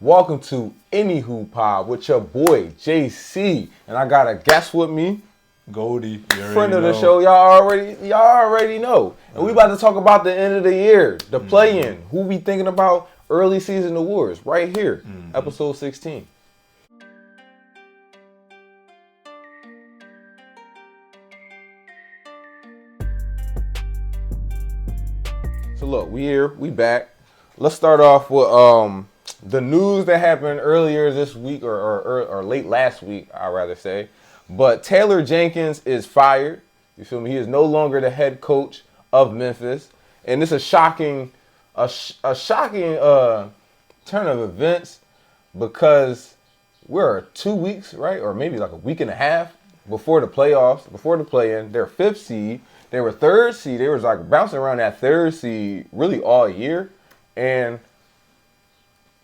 Welcome to Anyhoop Pod with your boy JC, and I got a guest with me, Goldie, friend of the show. Y'all already know. And we about to talk about the end of the year, the play-in. Who we thinking about early season awards right here, episode 16. So look, we back. Let's start off with the news that happened earlier this week or late last week, I'd rather say. But Taylor Jenkins is fired. You feel me? He is no longer the head coach of Memphis, and it's a shocking turn of events because we're 2 weeks, right, or maybe like a week and a half before the playoffs, before the play-in. They're 5th seed. They were 3rd seed. They was like bouncing around that 3rd seed really all year, and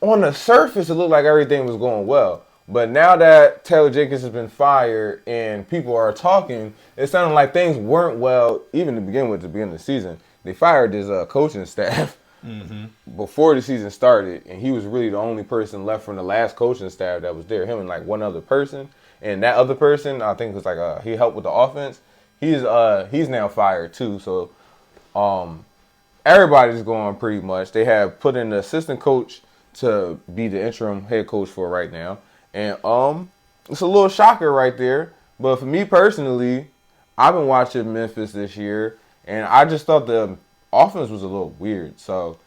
on the surface, it looked like everything was going well. But now that Taylor Jenkins has been fired and people are talking, it sounded like things weren't well even to begin with, at the beginning of the season. They fired his coaching staff before the season started, and he was really the only person left from the last coaching staff that was there, him and like one other person. And that other person, I think, was like he helped with the offense. He's now fired too. So everybody's going pretty much. They have put in the assistant coach to be the interim head coach for right now. And it's a little shocker right there. But for me personally, I've been watching Memphis this year, and I just thought the offense was a little weird. So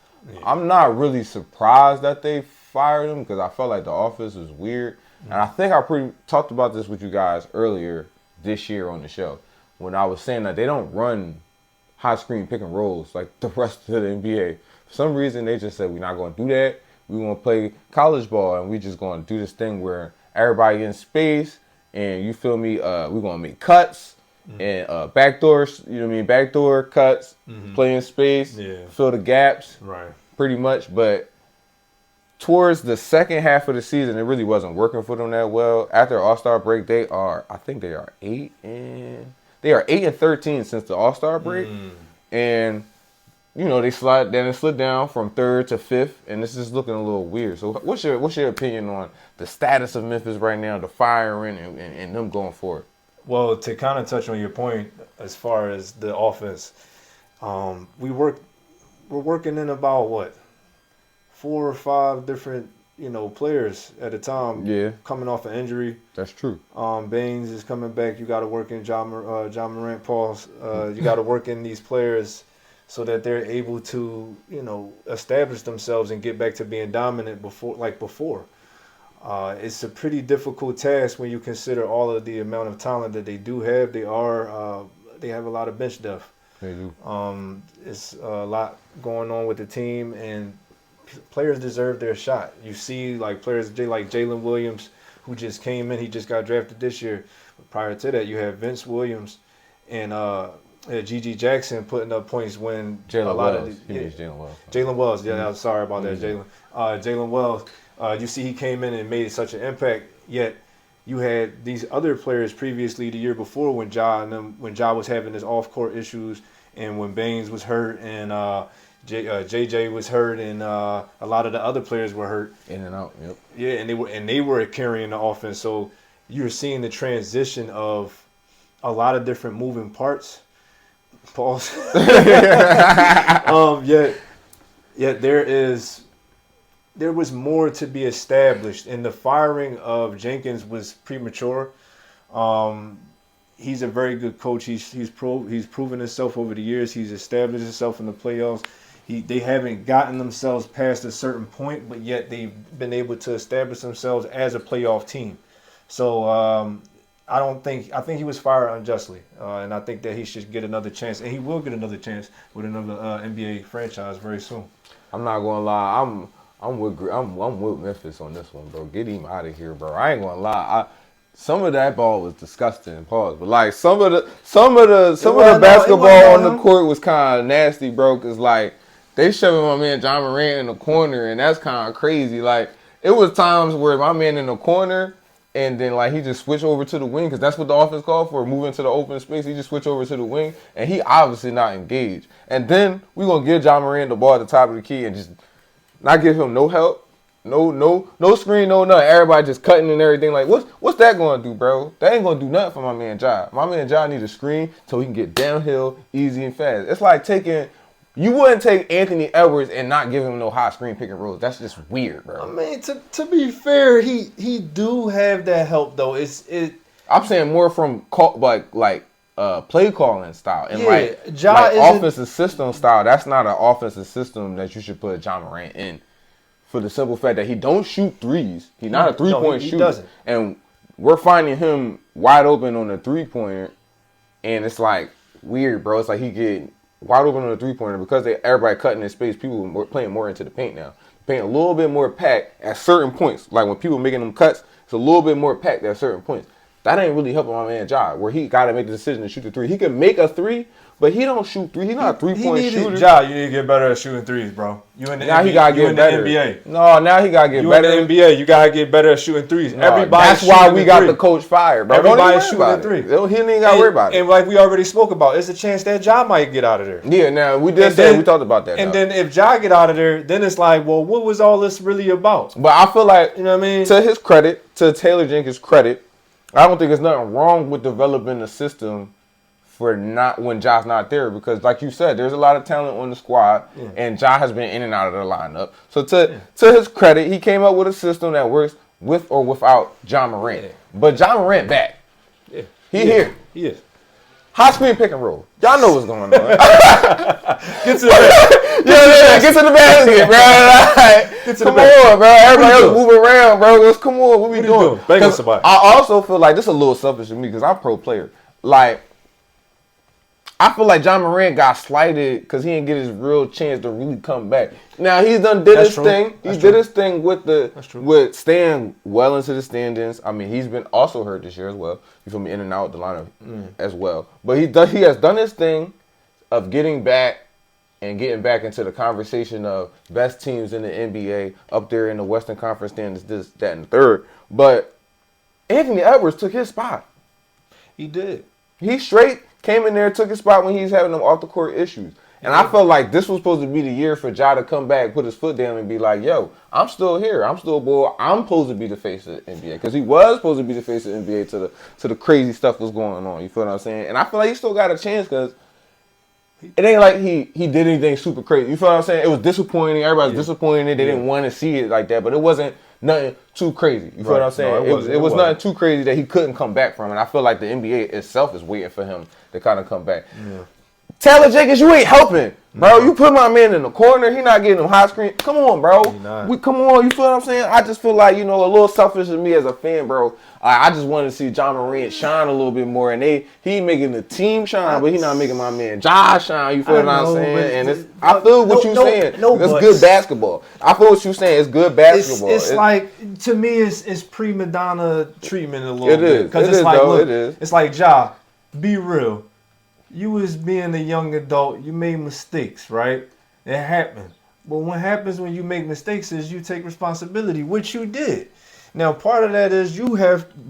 I'm not really surprised that they fired him because I felt like the offense was weird. And I think I talked about this with you guys earlier this year on the show when I was saying that they don't run high screen pick and rolls like the rest of the NBA. For some reason, they just said, we're not going to do that. We want to play college ball, and we just going to do this thing where everybody in space, and you feel me, we're going to make cuts and backdoors, you know what I mean, backdoor cuts, play in space, fill the gaps, right? Pretty much. But towards the second half of the season, it really wasn't working for them that well. After All-Star break, they are 8 and 13 since the All-Star break, and you know, they slid down from 3rd to 5th, and this is looking a little weird. So what's your opinion on the status of Memphis right now, the firing, and them going forward? Well, to kind of touch on your point as far as the offense, we're working in about 4 or 5 different players at a time. Yeah, coming off an injury. That's true. Baines is coming back. You got to work in John Morant, Pauls. You got to work in these players so that they're able to, establish themselves and get back to being dominant before. It's a pretty difficult task when you consider all of the amount of talent that they do have. They have a lot of bench depth. They do. It's a lot going on with the team, and players deserve their shot. You see, like players like Jalen Williams, who just came in. He just got drafted this year. But prior to that, you have Vince Williams and G.G. Jackson putting up points when Jalen Wells. Jalen Wells. Yeah, I'm sorry about that, Jalen. Jalen Wells. You see, he came in and made such an impact. Yet, you had these other players previously the year before when Ja was having his off-court issues, and when Baines was hurt, and JJ was hurt, and a lot of the other players were hurt. In and out. Yep. Yeah, and they were carrying the offense. So you're seeing the transition of a lot of different moving parts. Pause. Yet there was more to be established, and the firing of Jenkins was premature. He's a very good coach. He's proven himself over the years. He's established himself in the playoffs. They haven't gotten themselves past a certain point, but yet they've been able to establish themselves as a playoff team. So I think he was fired unjustly, and I think that he should get another chance, and he will get another chance with another NBA franchise very soon. I'm not gonna lie, I'm with Memphis on this one, bro. Get him out of here, bro. I ain't gonna lie. Some of that ball was disgusting, pause. But like some of the basketball on the court was kind of nasty, bro. Cause like they shoving my man John Morant in the corner, and that's kind of crazy. Like it was times where my man in the corner. And then, like, he just switched over to the wing because that's what the offense called for, moving to the open space. He just switched over to the wing, and he obviously not engaged. And then we're going to give John Morant the ball at the top of the key and just not give him no help, No screen, no nothing. Everybody just cutting and everything. Like, what's that going to do, bro? That ain't going to do nothing for my man Ja. My man Ja needs a screen so he can get downhill easy and fast. It's like you wouldn't take Anthony Edwards and not give him no high screen pick and rolls. That's just weird, bro. I mean, to be fair, he do have that help though. I'm saying more from play calling style and Ja offensive system style. That's not an offensive system that you should put Ja Morant in. For the simple fact that he don't shoot threes. He's not a three-point shooter. Doesn't. And we're finding him wide open on the three-pointer. And it's like weird, bro. It's like he get wide open on the three-pointer because everybody cutting in space. People are playing more into the paint now. Paint a little bit more packed at certain points. Like when people making them cuts, it's a little bit more packed at certain points. That ain't really helping my man Ja, where he got to make the decision to shoot the three. He can make a three, but he don't shoot three. He's not a three-point shooter. Ja, you need to get better at shooting threes, bro. You in the now NBA, he gotta get better. NBA. No, now he gotta get better. You in the NBA, you gotta get better at shooting threes. No, that's why we got the coach fired, bro. Everybody's shooting a three. He ain't even got to worry about it. And like we already spoke about, it's a chance that Ja might get out of there. Yeah, now we we talked about that. And then if Ja get out of there, then it's like, well, what was all this really about? But I feel like, you know what I mean? To his credit, to Taylor Jenkins' credit, I don't think there's nothing wrong with developing a system for when Ja's not there, because like you said, there's a lot of talent on the squad, and Ja has been in and out of the lineup. So to his credit, he came up with a system that works with or without Ja Morant. Yeah. But Ja Morant back. Yeah. He here. He is. High screen pick and roll. Y'all know what's going on. Get to the basket. Get to the basket, bro. Come on, bro. Everybody else move around, bro. Come on. What we doing? Bang somebody. I also feel like this is a little selfish of me because I'm pro player. Like, I feel like Ja Morant got slighted because he didn't get his real chance to really come back. Now he's did his thing. He did his thing with staying well into the standings. I mean, he's been also hurt this year as well. You feel me? In and out the lineup as well. But he has done his thing of getting back and getting back into the conversation of best teams in the NBA up there in the Western Conference standings, this, that, and the third. But Anthony Edwards took his spot. He did. He straight came in there, took his spot when he's having them off the court issues. And I felt like this was supposed to be the year for Ja to come back, put his foot down, and be like, yo, I'm still here. I'm still boy. I'm supposed to be the face of the NBA. Because he was supposed to be the face of the NBA to the crazy stuff that's going on. You feel what I'm saying? And I feel like he still got a chance because it ain't like he did anything super crazy. You feel what I'm saying? It was disappointing. Everybody was disappointed. They didn't want to see it like that. But it wasn't nothing too crazy. You feel what I'm saying? No, it was nothing too crazy that he couldn't come back from. And I feel like the NBA itself is waiting for him to kind of come back. Yeah. Taylor Jenkins, you ain't helping, bro. You put my man in the corner. He not getting him high screen. Come on, bro. Come on. You feel what I'm saying? I just feel like, a little selfish of me as a fan, bro. I just wanted to see Ja Morant shine a little bit more. And he making the team shine, but he not making my man Ja shine. You feel what I'm saying? And I feel what you're saying. It's good basketball. I feel what you're saying. It's good basketball. It's like, to me, it's prima donna treatment a little bit. It is. Because it's like, look, it's like, Ja, be real. You was being a young adult. You made mistakes, right? It happened. But what happens when you make mistakes is you take responsibility, which you did. Now, part of that is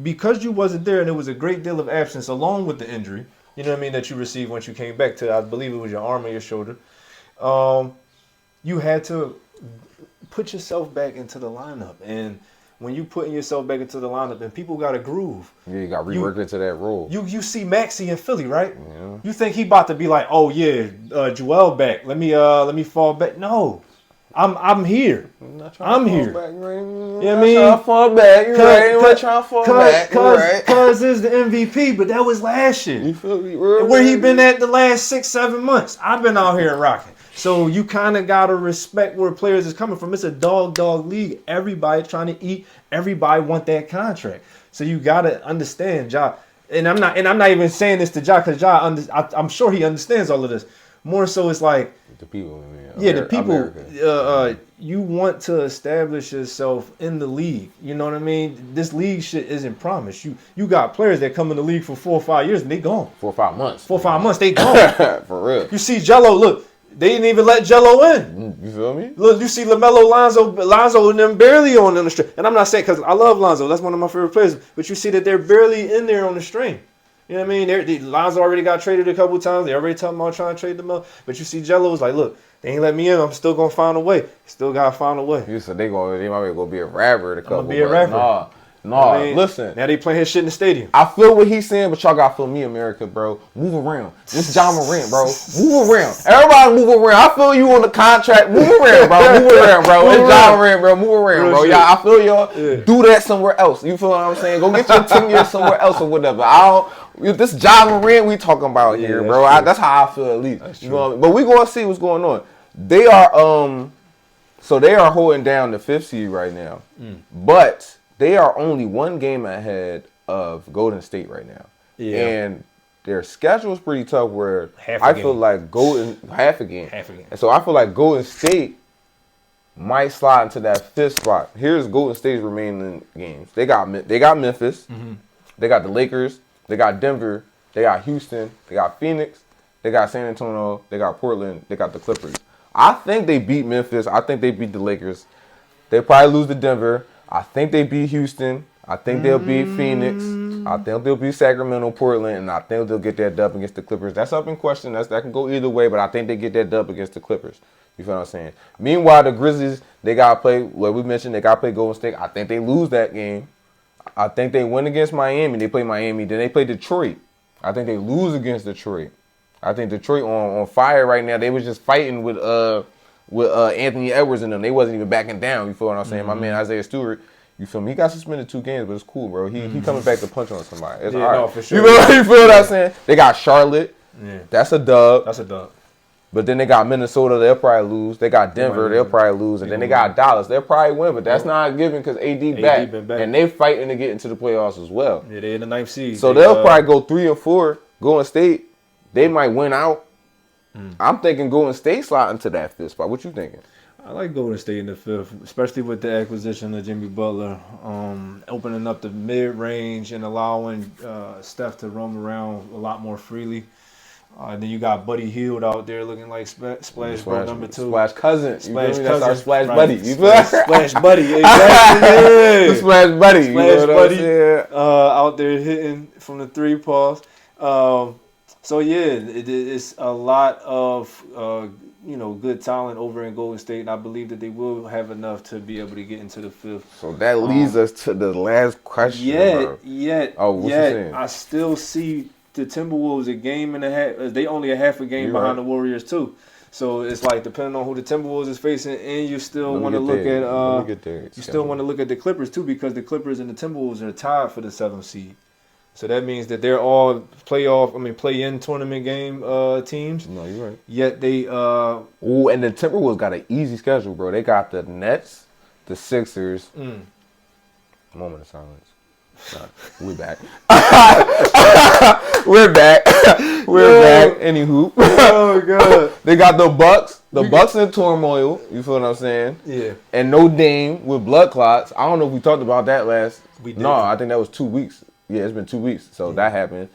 because you wasn't there and there was a great deal of absence along with the injury, you know what I mean, that you received once you came back to, I believe it was your arm or your shoulder. You had to put yourself back into the lineup. And when you putting yourself back into the lineup and people got a groove. Yeah, you got to rework into that role. You see Maxey in Philly, right? Yeah. You think he about to be like, oh yeah, Joel back. Let me fall back. No. I'm here. I'm here. Back, you know what I mean? Trying to fall back. You're right. I'm trying to fall back. Cuz is the MVP, but that was last year. You feel me? Where he been at the last 6-7 months. I've been out here rocking. So you kind of got to respect where players is coming from. It's a dog league. Everybody trying to eat. Everybody want that contract. So you got to understand, Ja. And I'm not even saying this to Ja because Ja, I'm sure he understands all of this. More so it's like the people, man. The people. You want to establish yourself in the league. You know what I mean? This league shit isn't promised. You got players that come in the league for 4 or 5 years and they gone. 4 or 5 months. 4 or 5 months, they gone. For real. You see Jello, look. They didn't even let Jello in. You feel me? Look, you see LaMelo, Lonzo and them barely on the string. And I'm not saying because I love Lonzo. That's one of my favorite players. But you see that they're barely in there on the string. You know what I mean? Lonzo already got traded a couple times. They already talking about trying to trade them up. But you see Jello was like, look, They ain't let me in. I'm still gonna find a way. Still gotta find a way. You said they might go be a rapper. I'm gonna be a rapper. Listen. Now they playing his shit in the stadium. I feel what he's saying, but y'all gotta feel me, America, bro. Move around. This John Morant, bro. Move around. Everybody move around. I feel you on the contract. Move around, bro. Move around, bro. It's John Morant, bro. Move around, bro. Y'all, I feel y'all. Do that somewhere else. You feel what I'm saying? Go get your 10 years somewhere else or whatever. This John Morant we talking about here, bro. That's how I feel at least. You know what I mean? But we gonna see what's going on. They are so they are holding down the 5th seed right now, but they are only one game ahead of Golden State right now, and their schedule is pretty tough. Where I feel like half a game, and so I feel like Golden State might slide into that 5th spot. Here's Golden State's remaining games. They got Memphis, they got the Lakers, they got Denver, they got Houston, they got Phoenix, they got San Antonio, they got Portland, they got the Clippers. I think they beat Memphis. I think they beat the Lakers. They probably lose to Denver. I think they beat Houston. I think they'll beat Phoenix. I think they'll beat Sacramento, Portland, and I think they'll get that dub against the Clippers. That's up in question. That can go either way, but I think they get that dub against the Clippers. You feel what I'm saying? Meanwhile, the Grizzlies, they got to play, what we mentioned, they got to play Golden State. I think they lose that game. I think they win against Miami. They play Miami. Then they play Detroit. I think they lose against Detroit. I think Detroit on fire right now. They was just fighting with Anthony Edwards and them. They wasn't even backing down. You feel what I'm saying? My man Isaiah Stewart, you feel me? He got suspended 2 games, but it's cool, bro. He coming back to punch on somebody. It's all right. No, for sure. You feel what I'm saying? They got Charlotte. Yeah. That's a dub. But then they got Minnesota. They'll probably lose. They got Denver. They'll probably lose. And then they got Dallas. They'll probably win, but that's not given because AD back. And they fighting to get into the playoffs as well. Yeah, they're in the 9th seed. So they'll probably go 3 or 4. Golden State, they might win out. I'm thinking Golden State slide into that 5th spot. What you thinking? I like Golden State in the 5th, especially with the acquisition of Jimmy Butler, opening up the mid-range and allowing Steph to roam around a lot more freely. And then you got Buddy Hield out there looking like Splash Bro number 2. Splash Cousin. That's our Splash Buddy. Splash Buddy, exactly. Splash Buddy. Splash Buddy out there hitting from the 3 pause. So yeah, it's a lot of good talent over in Golden State, and I believe that they will have enough to be able to get into the 5th. So that leads us to the last question. Yet, you saying? I still see the Timberwolves a game and a half. They only a half a game behind the Warriors too. So it's like depending on who the Timberwolves is facing, and you still want to look at you still want to look at the Clippers too, because the Clippers and the Timberwolves are tied for the 7th seed. So that means that they're all play-in tournament game teams. No, you're right. Yet they and the Timberwolves got an easy schedule, bro. They got the Nets, the Sixers. Moment of silence. We're back. We're back. Anyhoop. Oh god. They got the Bucks. The Bucks in turmoil. You feel what I'm saying? Yeah. And no Dame with blood clots. I don't know if we talked about that last. We did. No, I think that was 2 weeks. Yeah, it's been 2 weeks. So that happened.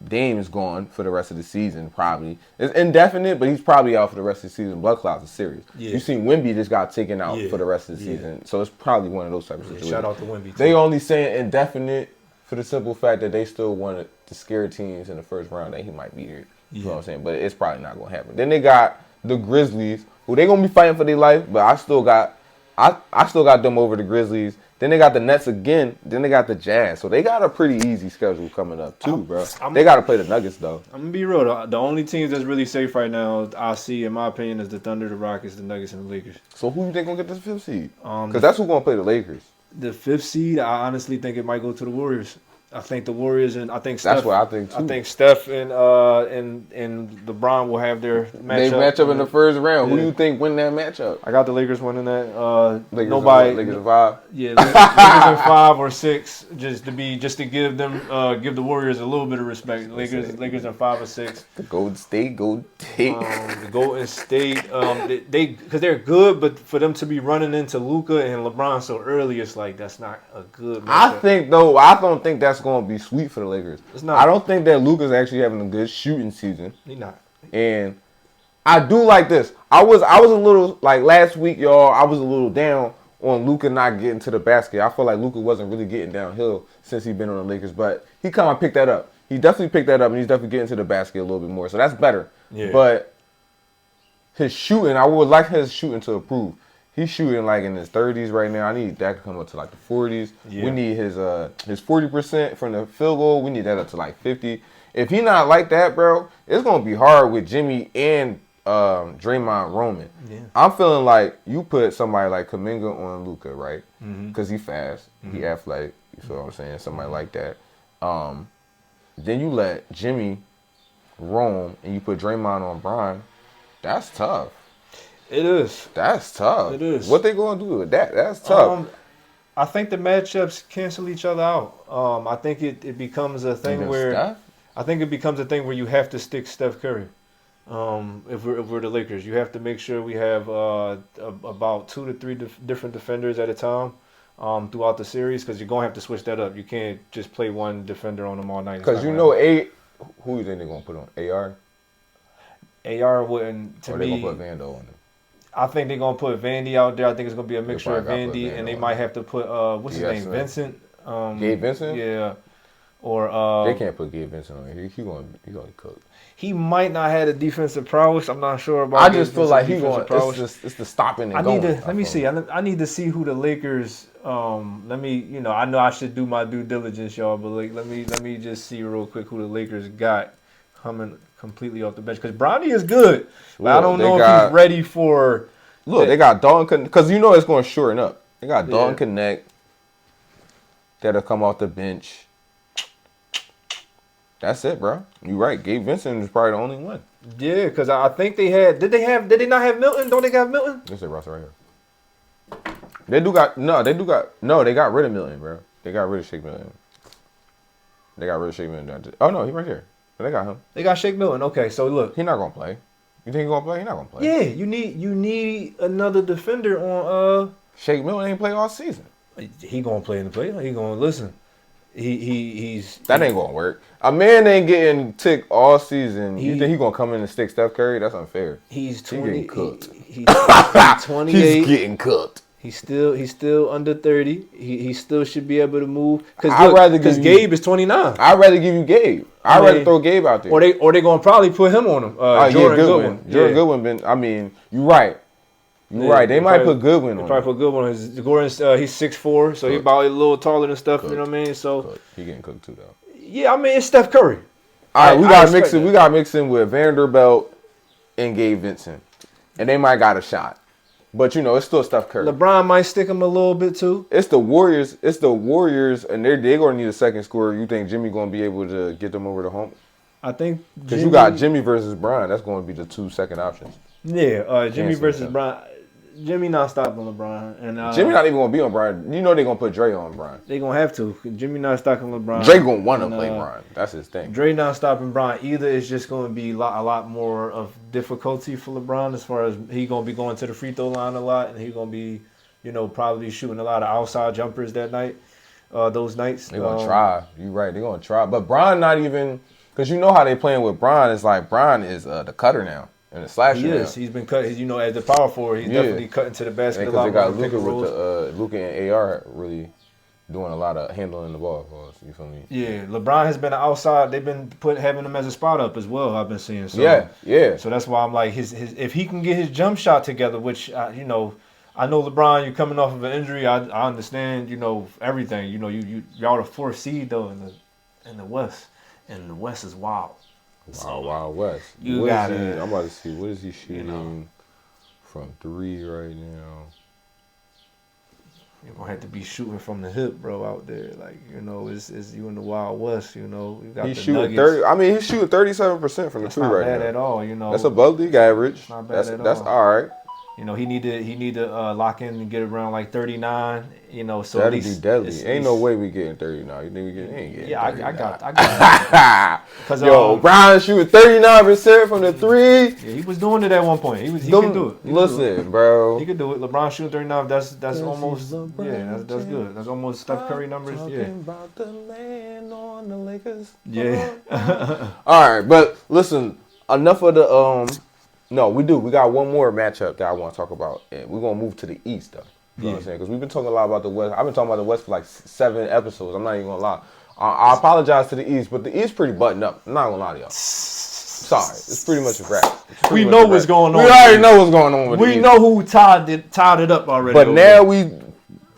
Dame is gone for the rest of the season, probably. It's indefinite, but he's probably out for the rest of the season. Blood clots is serious. Yeah. You seen Wemby just got taken out for the rest of the season. So it's probably one of those types of situations. Shout out to Wemby. They only saying indefinite for the simple fact that they still wanted to scare teams in the first round that he might be here. You know what I'm saying? But it's probably not going to happen. Then they got the Grizzlies, who they going to be fighting for their life, but I still got them over the Grizzlies. Then they got the Nets again. Then they got the Jazz. So they got a pretty easy schedule coming up too, bro. They got to play the Nuggets, though. I'm going to be real. The only teams that's really safe right now, I see, in my opinion, is the Thunder, the Rockets, the Nuggets, and the Lakers. So who you think going to get this 5th seed? Because that's who's going to play the Lakers. The 5th seed, I honestly think it might go to the Warriors. I think the Warriors and I think Steph. That's what I think too. I think Steph and LeBron will have their matchup. They match up in the first round. Who do you think win that matchup? I got the Lakers winning that. Lakers in 5. Yeah, Lakers in 5 or 6, just to give them give the Warriors a little bit of respect. Lakers in 5 or 6. The Golden State. The Golden State. They because they're good, but for them to be running into Luka and LeBron so early, it's like that's not a good matchup. I don't think that's going to be sweet for the Lakers. It's not. I don't think that Luka's actually having a good shooting season. He's not. And I do like this. I was a little, like last week, y'all, I was a little down on Luka not getting to the basket. I feel like Luka wasn't really getting downhill since he's been on the Lakers, but he kind of picked that up. He definitely picked that up, and he's definitely getting to the basket a little bit more. So that's better. Yeah. But his shooting, I would like his shooting to improve. He's shooting like in his 30s right now. I need that to come up to like the 40s. Yeah. We need his 40% from the field goal. We need that up to like 50. If he not like that, bro, it's gonna be hard with Jimmy and Draymond roaming. Yeah. I'm feeling like you put somebody like Kuminga on Luka, right? Because he fast, he athletic. You feel what I'm saying? Somebody like that. Then you let Jimmy roam and you put Draymond on Bron. That's tough. It is. That's tough. It is. What they gonna do with that? That's tough. I think the matchups cancel each other out. I think it becomes a thing where Steph? I think it becomes a thing where you have to stick Steph Curry. If we're the Lakers, you have to make sure we have about 2 to 3 different defenders at a time throughout the series, because you're gonna have to switch that up. You can't just play one defender on them all night. Because you know, who you think they're gonna put on? AR? AR wouldn't. To me, they gonna put Vando on them? I think they're gonna put Vandy out there. I think it's gonna be a mixture of Vandy, and they might have to put what's his name, Vincent. Gabe Vincent. Yeah. Or they can't put Gabe Vincent on here. He gonna cook. He might not have the defensive prowess. I'm not sure about. I just feel like he's going. It's the stopping and going. Let me see. I need to see who the Lakers. Let me. I know I should do my due diligence, y'all. But let me just see real quick who the Lakers got coming completely off the bench, because Bronny is good. But I don't know if he's ready for. Look, they got Dalton, because it's going to shorten up. They got Dalton Connect that'll come off the bench. That's it, bro. You right. Gabe Vincent is probably the only one. Yeah, because I think they had. Did they not have Milton? Don't they have Milton? This is Russell right here. They got rid of Milton, bro. They got rid of Shake Milton. Oh no, he right here. They got him. They got Shake Milton. Okay, so look, he's not gonna play. You think he's gonna play? He's not gonna play. Yeah, you need another defender on. Shake Milton ain't play all season. He gonna play in the play. He gonna listen. He's that ain't gonna work. A man ain't getting ticked all season. You think he gonna come in and stick Steph Curry? That's unfair. He's 20. He getting cooked. He's 28. He's getting cooked. He's still under 30. He still should be able to move. Because Gabe is 29. I'd rather give you Gabe. I'd rather throw Gabe out there. Or they gonna probably put him on him. Jordan Goodwin. Jordan Goodwin. You right. Right. They might put Goodwin on. They probably put Goodwin on. Gordon's he's 6'4", so he's about a little taller and stuff. You know what I mean? So he getting cooked too, though. Yeah, I mean, it's Steph Curry. All right, we got to mix in with Vanderbilt and Gabe Vincent, and they might got a shot. But it's still Steph Curry. LeBron might stick him a little bit too. It's the Warriors, and they're going to need a second scorer. You think Jimmy going to be able to get them over the hump? I think because you got Jimmy versus Bron. That's going to be the 2 second options. Yeah, Jimmy versus Bron. Jimmy not stopping LeBron, and Jimmy not even gonna be on Bron. They're gonna put Dre on Bron. They gonna have to. Jimmy not stopping LeBron. Dre gonna want to play Bron. That's his thing. Dre not stopping Bron either. It's just gonna be a lot more of difficulty for LeBron, as far as he gonna be going to the free throw line a lot, and he gonna be, probably shooting a lot of outside jumpers that night. Those nights. They gonna try. You right. They gonna try, but Bron not even, because how they playing with Bron. It's like Bron is the cutter now. And the slasher. He is. He's been cut. As the power forward, he's definitely cutting to the basket a lot. Because they got Luka and AR really doing a lot of handling the ball for us. You feel me? Yeah, LeBron has been outside. They've been having him as a spot up as well. I've been seeing. So, yeah. So that's why I'm like, his if he can get his jump shot together, which I know LeBron, you're coming off of an injury. I understand. Everything. Y'all the 4th seed though in the West, and the West is wild. Wild West. I'm about to see. What is he shooting from 3 right now? You're going to have to be shooting from the hip, bro, out there. Like, it's you in the Wild West, You got he's the shooting Nuggets. 30. I mean, he's shooting 37% from the 3 right now. That's not bad at all, That's above league average. Not bad at all. That's all right. He need to lock in and get around like 39. So that'd be deadly. Ain't no way we getting 39. You think we ain't getting? Yeah, 39. I got. Because Brown shooting 39% from the 3. Yeah, he was doing it at one point. He can do it. Listen, bro. He could do it. LeBron shooting 39. That's almost. That's good. That's almost Steph Curry numbers. Yeah. About the man on the Lakers. Yeah. All right, but listen. Enough of the No, we do. We got one more matchup that I want to talk about, and we're gonna move to the East though. You know what I'm saying? Because we've been talking a lot about the West. I've been talking about the West for like 7 episodes. I'm not even gonna lie. I apologize to the East, but the East pretty buttoned up. I'm not gonna lie to y'all. Sorry, it's pretty much a wrap. We know what's going on. We already know what's going on with We know who tied it up already. But now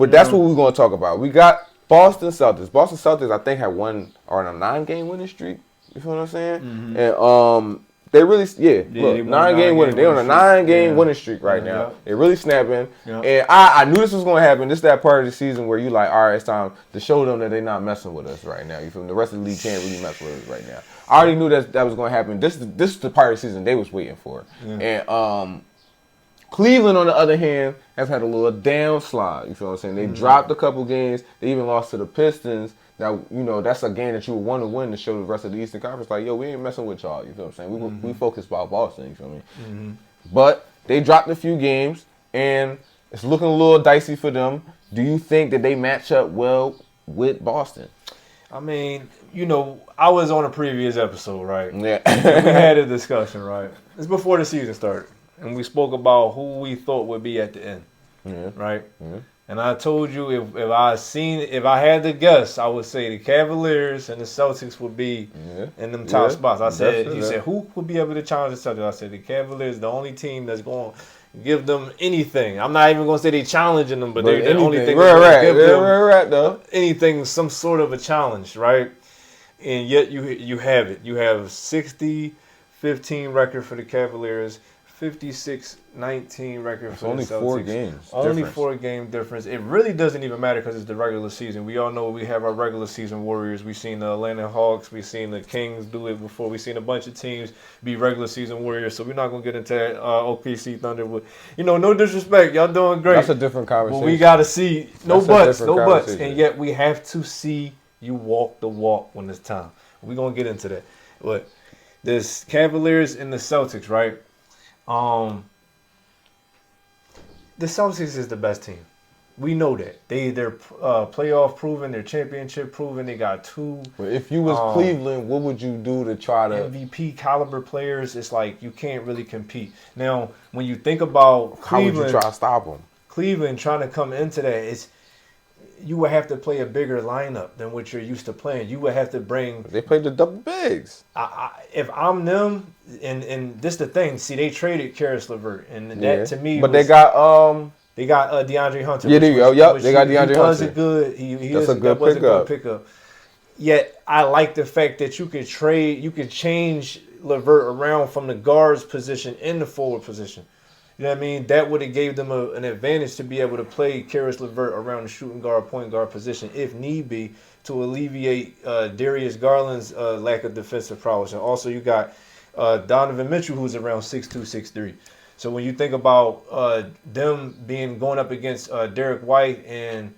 that's what we're going to talk about. We got Boston Celtics. Boston Celtics, I think, are on a 9-game winning streak. You feel what I'm saying? Mm-hmm. And they really, look, 9-game winning. They're on a 9-game winning streak right now. Yeah. They're really snapping. Yeah. And I knew this was going to happen. This is that part of the season where you like, all right, it's time to show them that they're not messing with us right now. You feel me? The rest of the league can't really mess with us right now. I already knew that was going to happen. This is the part of the season they was waiting for. Yeah. And Cleveland, on the other hand, has had a little downslide. You feel what I'm saying? They dropped a couple games. They even lost to the Pistons. Now, that's a game that you would want to win to show the rest of the Eastern Conference, like, yo, we ain't messing with y'all. You feel what I'm saying? We focus about Boston, you feel me? Mm-hmm. But they dropped a few games, and it's looking a little dicey for them. Do you think that they match up well with Boston? I mean, I was on a previous episode, right? Yeah. We had a discussion, right? It's before the season started, and we spoke about who we thought would be at the end, right? Yeah. And I told you if I had to guess, I would say the Cavaliers and the Celtics would be in them top spots. I said, you said who would be able to challenge the Celtics? I said the Cavaliers, the only team that's going to give them anything. I'm not even going to say they challenging them, but they're the only thing that's going to give them anything, some sort of a challenge, right? And yet you have it. You have 60-15 record for the Cavaliers. 56-19 record for the Celtics. Only 4 games. Only 4-game difference. It really doesn't even matter because it's the regular season. We all know we have our regular season warriors. We've seen the Atlanta Hawks. We've seen the Kings do it before. We've seen a bunch of teams be regular season warriors. So we're not going to get into that OKC Thunder. But, no disrespect. Y'all doing great. That's a different conversation. But we got to see. No buts. And yet we have to see you walk the walk when it's time. We're going to get into that. But this Cavaliers and the Celtics, right? The Celtics is the best team. We know that. They're playoff proven. They're championship proven. They got 2. But if you was Cleveland, what would you do to try to MVP caliber players? It's like you can't really compete. Now, when you think about Cleveland, how would you try to stop them? Cleveland trying to come into that you would have to play a bigger lineup than what you're used to playing. You would have to bring. They played the double bigs. If I'm them, and this the thing. See, they traded Karis LeVert, and that to me. But they got DeAndre Hunter. Yeah, there you go. Yep, they got DeAndre Hunter. Was a good. That's a good pickup. Yet I like the fact that you can change LeVert around from the guards position in the forward position. You know what I mean? That would have gave them an advantage to be able to play Karis LeVert around the shooting guard, point guard position, if need be, to alleviate Darius Garland's lack of defensive prowess. And also you got Donovan Mitchell, who's around 6'2", 6'3". So when you think about them going up against Derek White and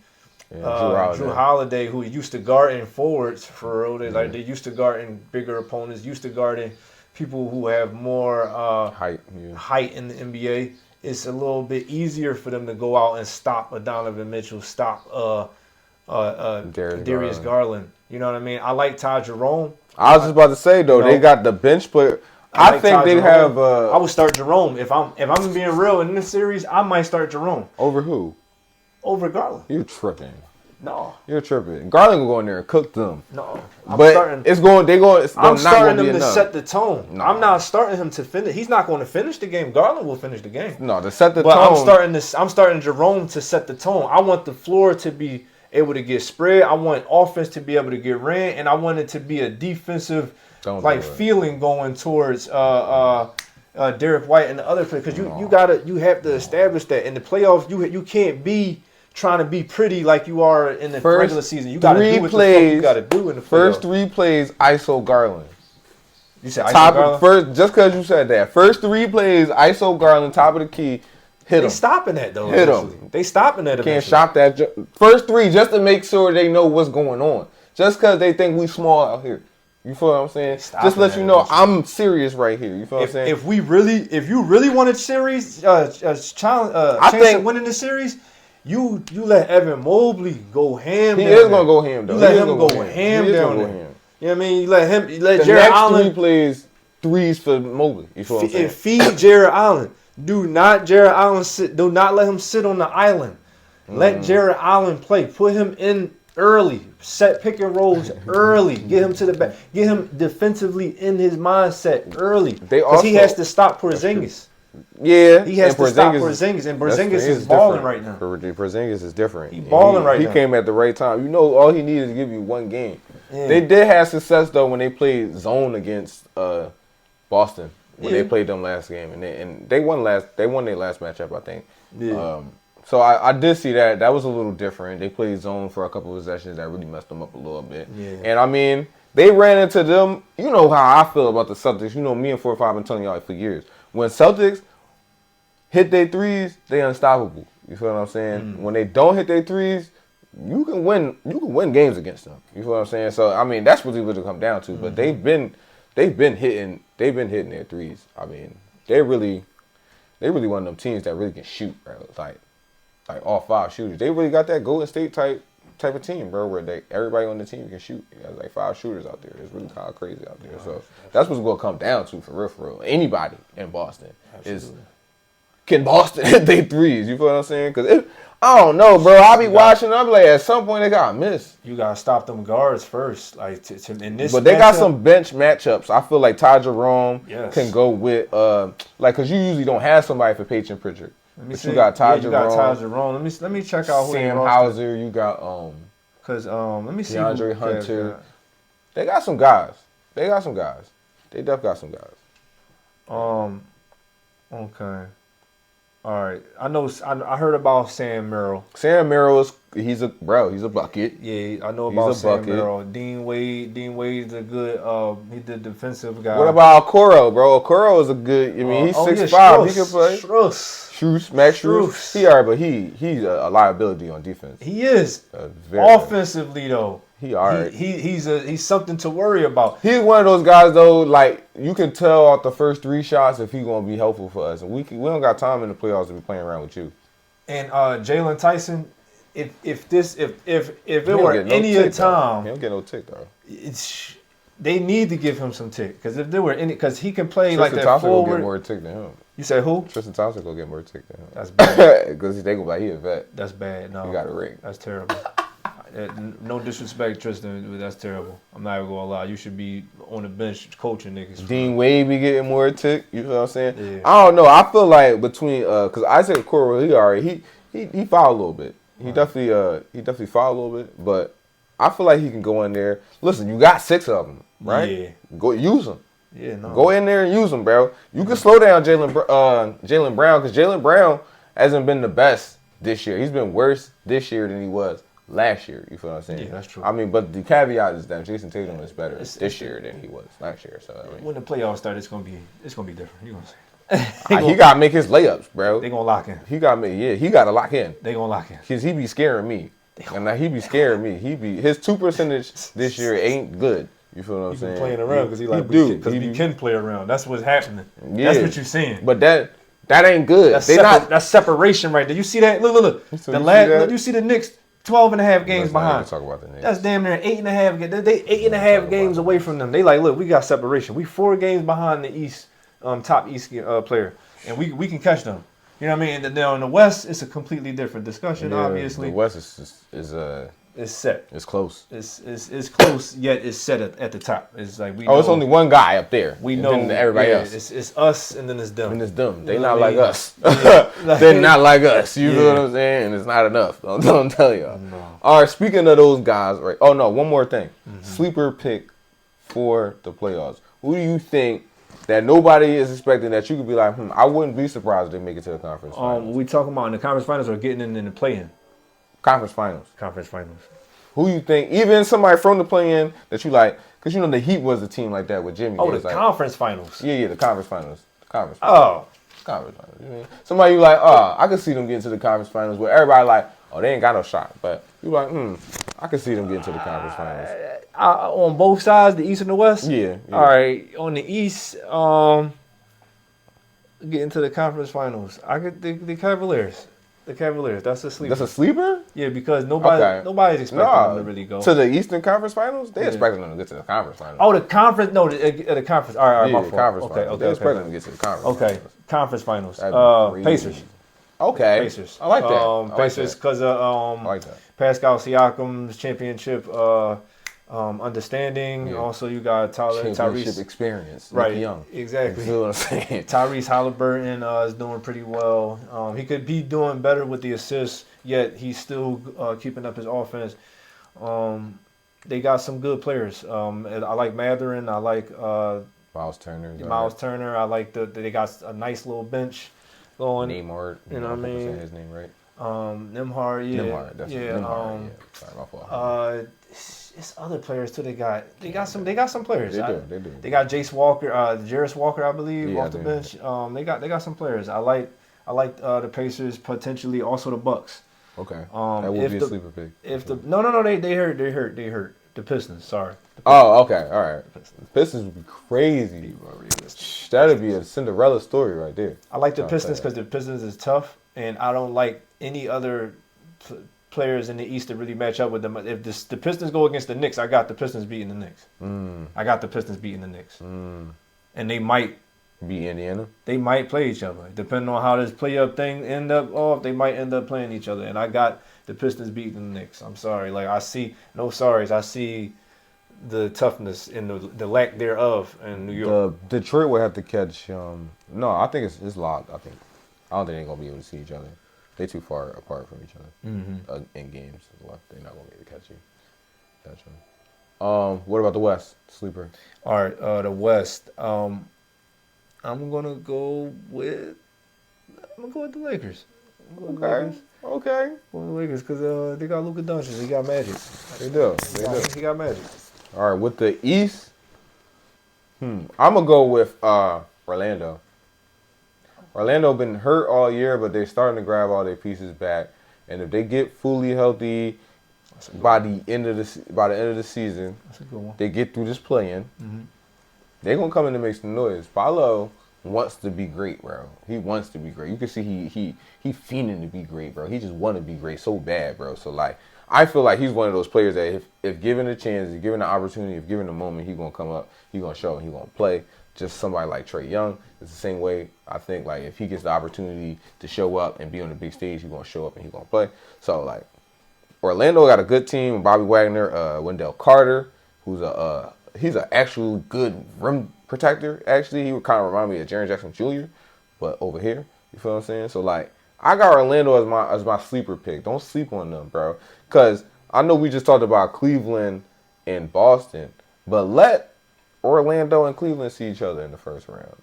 Drew Holiday, who used to guarding forwards for real, they used to guarding bigger opponents, used to guarding people who have more height in the NBA, it's a little bit easier for them to go out and stop a Donovan Mitchell, stop Darius Garland. You know what I mean? I like Ty Jerome. I was just about to say though, they got the bench player. I think they have. I would start Jerome if I'm being real in this series. I might start Jerome over who? Over Garland. You tripping? No, you're tripping. Garland will go in there and cook them. No, I'm starting them to set the tone. No. I'm not starting him to finish. He's not going to finish the game. Garland will finish the game. No, to set the tone. I'm starting Jerome to set the tone. I want the floor to be able to get spread. I want offense to be able to get ran, and I want it to be a defensive feeling going towards Derek White and the other players. Because you have to establish that in the playoffs. You can't be trying to be pretty like you are in the regular season. You got to do what the fuck you got to do in the playoffs. First 3 plays, ISO Garland. You said ISO Garland? First, just because you said that. First 3 plays, ISO Garland, top of the key, hit him. They stopping that, though. Hit him. They stopping that eventually. Can't shop that. First 3, just to make sure they know what's going on. Just because they think we small out here. You feel what I'm saying? Just let you know I'm serious right here. You feel what I'm saying? If you really wanted series chance of winning the series, you let Evan Mobley go ham. He is gonna go ham though. You let him go ham down there. You know what I mean? You let Jared Allen. The next 3 plays 3s for Mobley. You feel what I'm saying? And feed Jared Allen. Do not let him sit on the island. Let Jared Allen play. Put him in early. Set pick and rolls early. Get him to the back. Get him defensively in his mindset early. Because he has to stop Porzingis. Yeah, he has to stop Porzingis, and Porzingis is balling right now. Porzingis is different. He's balling right now. He came at the right time. You know, all he needed to give you one game. Yeah. They did have success though when they played zone against Boston when they played them last game, and they won their last matchup, I think. Yeah. So I did see that. That was a little different. They played zone for a couple of possessions that really messed them up a little bit. Yeah. And I mean, they ran into them. You know how I feel about the Celtics. You know me and 4 or 5 been telling y'all for years. When Celtics hit their threes, they unstoppable. You feel what I'm saying? When they don't hit their threes, you can win games against them. You feel what I'm saying? So I mean, that's really what it come down to. But they've been hitting their threes. I mean, they really one of them teams that really can shoot, bro. Like all 5 shooters. They really got that Golden State type of team, bro, where everybody on the team can shoot. You got like 5 shooters out there. It's really kind of crazy out there. So that's what's going to come down to for real. Anybody in Boston can Boston hit their threes? You feel what I'm saying? Because I don't know, bro. I be watching. I be like, at some point they got to miss. You got to stop them guards first, like in this. But they got some bench matchups. I feel like Ty Jerome can go with because you usually don't have somebody for Peyton Pritchard. You got Ty Jerome. Let me check out who Sam Hauser. You got let me see DeAndre Hunter. They got some guys. They definitely got some guys. Okay. All right. I heard about Sam Merrill. Sam Merrill he's a bucket. Yeah, I know about Sam Merrill. Dean Wade's a good he's the defensive guy. What about Okoro, bro? Okoro is a good. I mean, he's 6'5". He can play. Max Strus. He alright, but he's a liability on defense. He is. Offensively though. He alright. He's something to worry about. He's one of those guys though, like you can tell off the first 3 shots if he's gonna be helpful for us. And we don't got time in the playoffs to be playing around with you. And Jalen Tyson, if it were any time, he don't get no tick though. They need to give him some tick because if there were any, because he can play Tristan like that Thompson forward. Will get more tick than him. You say who? Tristan Thompson will get more tick than him. That's bad. Because they go by he a vet. That's bad. No, he got a ring. That's terrible. No disrespect, Tristan, but that's terrible. I'm not even gonna lie. You should be on the bench coaching niggas. Dean Wade be getting more tick. You know what I'm saying? Yeah. I don't know. I feel like between because Isaac Okoro, he fouled a little bit. He definitely fouled a little bit, but I feel like he can go in there. Listen, you got 6 of them, right? Yeah. Go use them. Yeah, no. Go in there and use them, bro. You can slow down Jaylen Brown because Jaylen Brown hasn't been the best this year. He's been worse this year than he was last year. You feel what I'm saying? Yeah, that's true. I mean, but the caveat is that Jason Tatum is better this year than he was last year. So I mean, when the playoffs start, it's gonna be different. You gonna say? He gotta make his layups, bro. They gonna lock in. He gotta lock in. They gonna lock in. Cause he be scaring me. And now he be scaring me. His 2 percentage this year ain't good. You feel what I'm saying? He playing around because he can play around. That's what's happening. Yeah. That's what you're saying. But that ain't good. That's separation right there. You see that? Look. You see the Knicks 12.5 games behind. Talk about the Knicks. That's damn near 8.5 games. They 8.5 games away from them. They like, look, we got separation. We 4 games behind the East, top East player, and we can catch them. You know what I mean? Now in the West, it's a completely different discussion. Obviously, the West is set. It's close. It's close, yet it's set at the top. It's like we. It's only one guy up there. We know everybody else. It's us, and then it's them. They not like us. They're not like us. You know what I'm saying? And it's not enough. Don't tell y'all. No. All right. Speaking of those guys, right? Oh no, one more thing. Mm-hmm. Sleeper pick for the playoffs. Who do you think? That nobody is expecting that you could be like, I wouldn't be surprised if they make it to the conference finals. We talking about in the conference finals or getting in the play-in? Conference finals. Conference finals. Who you think, even somebody from the play-in that you like, because you know the Heat was a team like that with Jimmy. Oh, the conference finals. Yeah, the conference finals. Conference finals. Conference finals. You mean, somebody you like, I could see them getting to the conference finals where everybody like, they ain't got no shot. But you like, I could see them getting to the conference finals. On both sides, the East and the West? Yeah. All right. On the East, getting to the conference finals. I could the Cavaliers. The Cavaliers. That's a sleeper. That's a sleeper? Yeah, because nobody's expecting them to really go. To the Eastern Conference Finals? They're expecting them to get to the conference finals. Oh, the conference? No, the conference. All right, my fault. Conference finals. They're expecting them to get to the conference finals. Conference finals. Pacers. Okay. Pacers. I like that. Pacers because of I like that. Pascal Siakam's championship understanding. Yeah. Also, you got Championship Tyrese. experience. Right. Young. Exactly. You know what I'm saying? Tyrese Halliburton is doing pretty well. He could be doing better with the assists, yet he's still keeping up his offense. They got some good players. I like Matherin. I like Miles Turner. Miles Turner. I like they got a nice little bench going. Neymar. You know what I mean? Say his name right. Nimhard, yeah. Nimhard, that's yeah. Nimhard, Sorry, my fault. It's other players too. They got some players. They do. They got Jace Walker, Jarris Walker, I believe, Yeah, off the bench. They got some players. I like the Pacers, potentially also the Bucks. Okay. That would be a sleeper pick. If the no, they hurt. The Pistons, sorry. Oh, okay, all right. Pistons would be crazy. That'd be a Cinderella story right there. I like the Pistons because the Pistons is tough, and I don't like any other players in the East to really match up with them. If the Pistons go against the Knicks, I got the Pistons beating the Knicks. I got the Pistons beating the Knicks. And they might beat Indiana. They might play each other. Depending on how this play-up thing end up off, they might end up playing each other. And I got the Pistons beating the Knicks. I'm sorry. Like, I see the toughness and the lack thereof in New York. Detroit would have to catch. No, I think it's locked. I don't think they're gonna be able to see each other. They're too far apart from each other in games. They're not gonna be able to catch you. Gotcha. What about the West? Sleeper. All right, the West. I'm gonna go with the Lakers. Okay. Go with the Lakers because they got Luka Doncic. They got Magic. They do. He got Magic. All right, with the East, I'm gonna go with Orlando. Orlando been hurt all year, but they're starting to grab all their pieces back. And if they get fully healthy by the end of the season, that's a good one. They get through this play-in. They're gonna come in and make some noise. Paolo wants to be great, bro. He wants to be great. You can see he fiending to be great, bro. He just want to be great so bad, bro. So like, I feel like he's one of those players that if given a chance, if given the opportunity, if given the moment, he's gonna come up, he's gonna show, and he's gonna play. Just somebody like Trae Young. It's the same way. I think like if he gets the opportunity to show up and be on the big stage, he's gonna show up and he's gonna play. So like, Orlando got a good team. Bobby Wagner, Wendell Carter, who's he's an actual good rim protector. Actually, he would kind of remind me of Jaren Jackson Jr., but over here, you feel what I'm saying? So like, I got Orlando as my sleeper pick. Don't sleep on them, bro. Cause I know we just talked about Cleveland and Boston, but let Orlando and Cleveland see each other in the first round.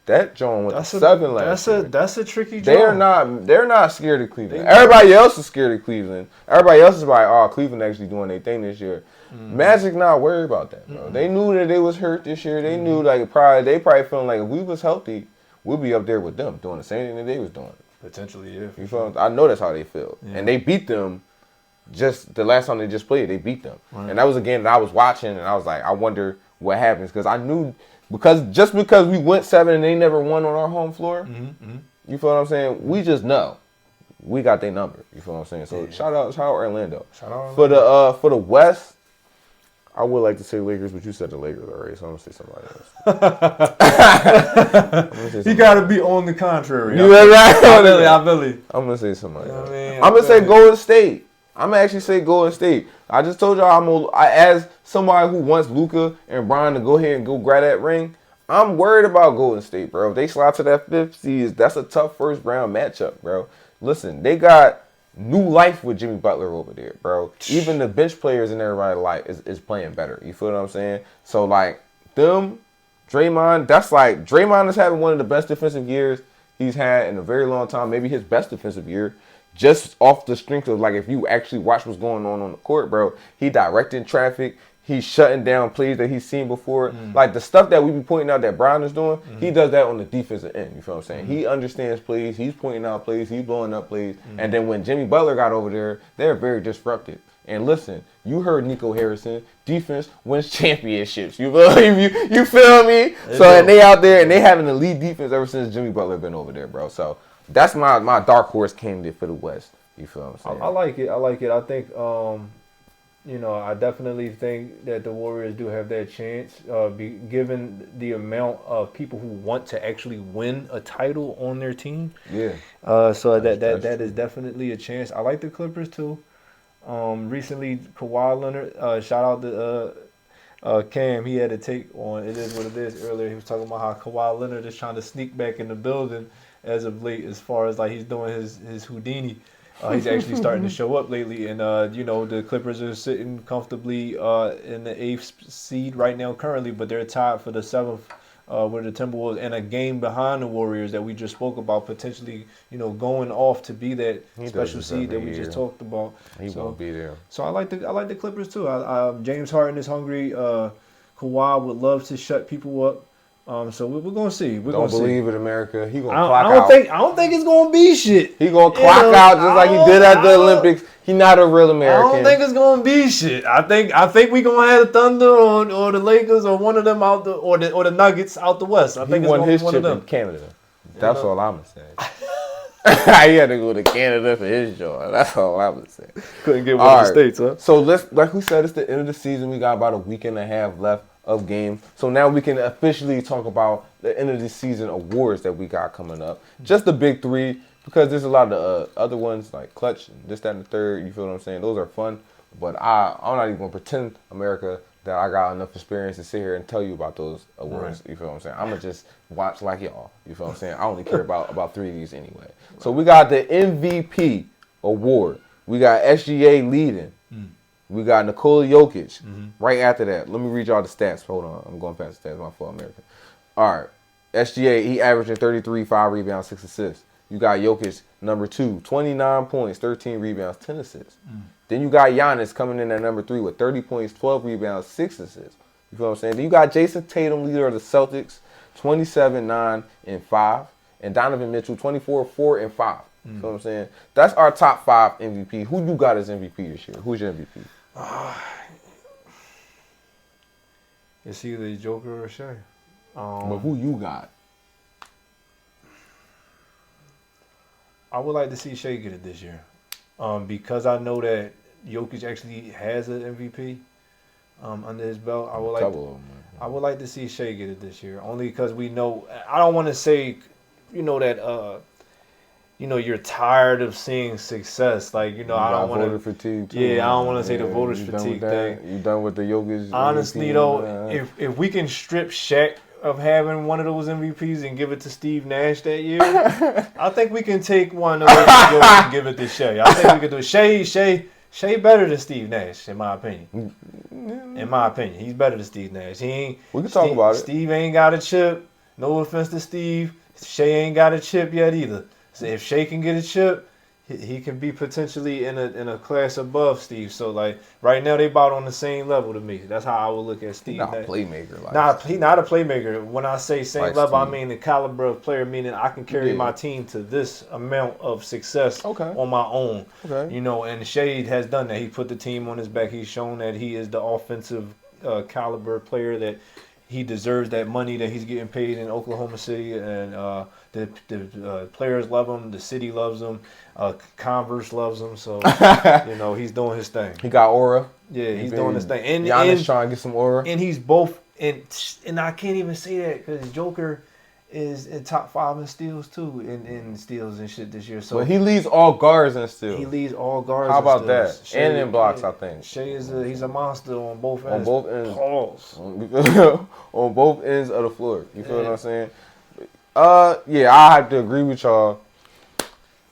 That Joan went to 7 last year. That's a tricky job. They're not scared of Cleveland. Everybody else is scared of Cleveland. Everybody else is like, oh, Cleveland actually doing their thing this year. Magic not worried about that, bro. They knew that they was hurt this year. They knew they probably feeling like if we was healthy, we'll be up there with them doing the same thing that they was doing. Potentially, yeah. You feel? I know that's how they feel, and they beat them. Just the last time they just played, they beat them, and that was a game that I was watching, and I was like, I wonder what happens because I knew because we went 7 and they never won on our home floor. You feel what I'm saying? We just know we got their number. You feel what I'm saying? So shout out Orlando. For the West. I would like to say Lakers, but you said the Lakers already, so I'm going to say somebody else. You got to be on the contrary. You right? I'm going to say somebody else. I'm going to say Golden State. I'm going to actually say Golden State. I just told y'all as somebody who wants Luka and Brian to go ahead and go grab that ring, I'm worried about Golden State, bro. If they slide to that 5th seed, that's a tough first round matchup, bro. Listen, they got new life with Jimmy Butler over there, bro. Even the bench players and everybody like is playing better. You feel what I'm saying? So like them, Draymond, Draymond is having one of the best defensive years he's had in a very long time. Maybe his best defensive year. Just off the strength of like if you actually watch what's going on the court, bro. He directing traffic. He's shutting down plays that he's seen before. Like the stuff that we be pointing out that Brown is doing, he does that on the defensive end. You feel what I'm saying? He understands plays. He's pointing out plays. He's blowing up plays. And then when Jimmy Butler got over there, they're very disruptive. And listen, you heard Nico Harrison. Defense wins championships. You feel me? And they out there and they have an elite defense ever since Jimmy Butler been over there, bro. So that's my dark horse candidate for the West. You feel what I'm saying? I like it. I think I definitely think that the Warriors do have that chance, given the amount of people who want to actually win a title on their team. Yeah. So That's that true. is definitely a chance. I like the Clippers too. Recently, Kawhi Leonard, shout out to Cam, he had a take on It Is What It Is earlier. He was talking about how Kawhi Leonard is trying to sneak back in the building as of late, as far as like he's doing his Houdini. He's actually starting to show up lately, and the Clippers are sitting comfortably in the 8th seed right now currently, but they're tied for the 7th with the Timberwolves, and a game behind the Warriors that we just spoke about, potentially going off to be that He special does this seed that every we just year. talked about. He So won't be there. so I like the Clippers too. James Harden is hungry. Kawhi would love to shut people up. So we're gonna see. We're Don't gonna believe see. in America. He I gonna don't, clock I don't out. think I don't think it's gonna be shit. He gonna clock out just like he did at the Olympics. He not a real I American. don't think it's gonna be shit. I think we gonna have the Thunder or the Lakers or one of them out the or the Nuggets out the West. I He think it's won gonna his be one of chip in them. Canada. That's know? all I'm gonna say. He had to go to Canada for his joy. That's all I'm gonna say. Couldn't get one All of the states, huh? So like we said, it's the end of the season. We got about a week and a half left of games. So now we can officially talk about the end of the season awards that we got coming up. Just the big three, because there's a lot of other ones like Clutch, this, that, and the third. You feel what I'm saying? Those are fun. But I'm not even gonna pretend, America, that I got enough experience to sit here and tell you about those awards. Right. You feel what I'm saying? I'm gonna just watch like y'all. You feel what I'm saying? I only care about 3 of these anyway. So we got the MVP award. We got SGA leading. We got Nikola Jokic right after that. Let me read y'all the stats. Hold on. I'm going past the stats. My fault, American. All right. SGA, he averaging 33, 5 rebounds, 6 assists. You got Jokic, number 2, 29 points, 13 rebounds, 10 assists. Then you got Giannis coming in at number 3 with 30 points, 12 rebounds, 6 assists. You feel what I'm saying? Then you got Jason Tatum, leader of the Celtics, 27, 9, and 5. And Donovan Mitchell, 24, 4, and 5. You feel what I'm saying? That's our top 5 MVP. Who you got as MVP this year? Who's your MVP? It's either Joker or Shea. But who you got? I would like to see Shea get it this year, because I know that Jokic actually has an MVP under his belt. I would like to see Shea get it this year, only because we know. I don't want to say, that you're tired of seeing success. Like I don't want voter to. fatigue too. Yeah, I don't want to say the voters you done fatigue with that? thing. You done with the Jokic? Honestly MVP? though, if we can strip Shaq of having one of those MVPs and give it to Steve Nash that year, I think we can take one of those and give it to Shea. I think we can do Shea better than Steve Nash, in my opinion. In my opinion, he's better than Steve Nash. We can talk about it. Steve ain't got a chip. No offense to Steve. Shea ain't got a chip yet either. So if Shea can get a chip, he can be potentially in a class above Steve. So like right now they about on the same level to me. That's how I would look at Steve. He's not a playmaker. He's not a playmaker. When I say same Like level, Steve. I mean the caliber of player, meaning I can carry my team to this amount of success on my own. Okay. And Shea has done that. He put the team on his back. He's shown that he is the offensive caliber player, that he deserves that money that he's getting paid in Oklahoma City, and the players love him. The city loves him. Converse loves him. So he's doing his thing. He got aura. Yeah, he's doing his thing. And Giannis trying to get some aura. And he's both. And I can't even say that because Joker is in top 5 in steals too, in steals and shit this year. So But he leads all guards in steals. he leads all guards. How about in that? steals. Shea, And in blocks, I think. Shea he's a monster on both ends. On both ends. Pause. On both ends of the floor. You feel what I'm saying? Yeah, I have to agree with y'all.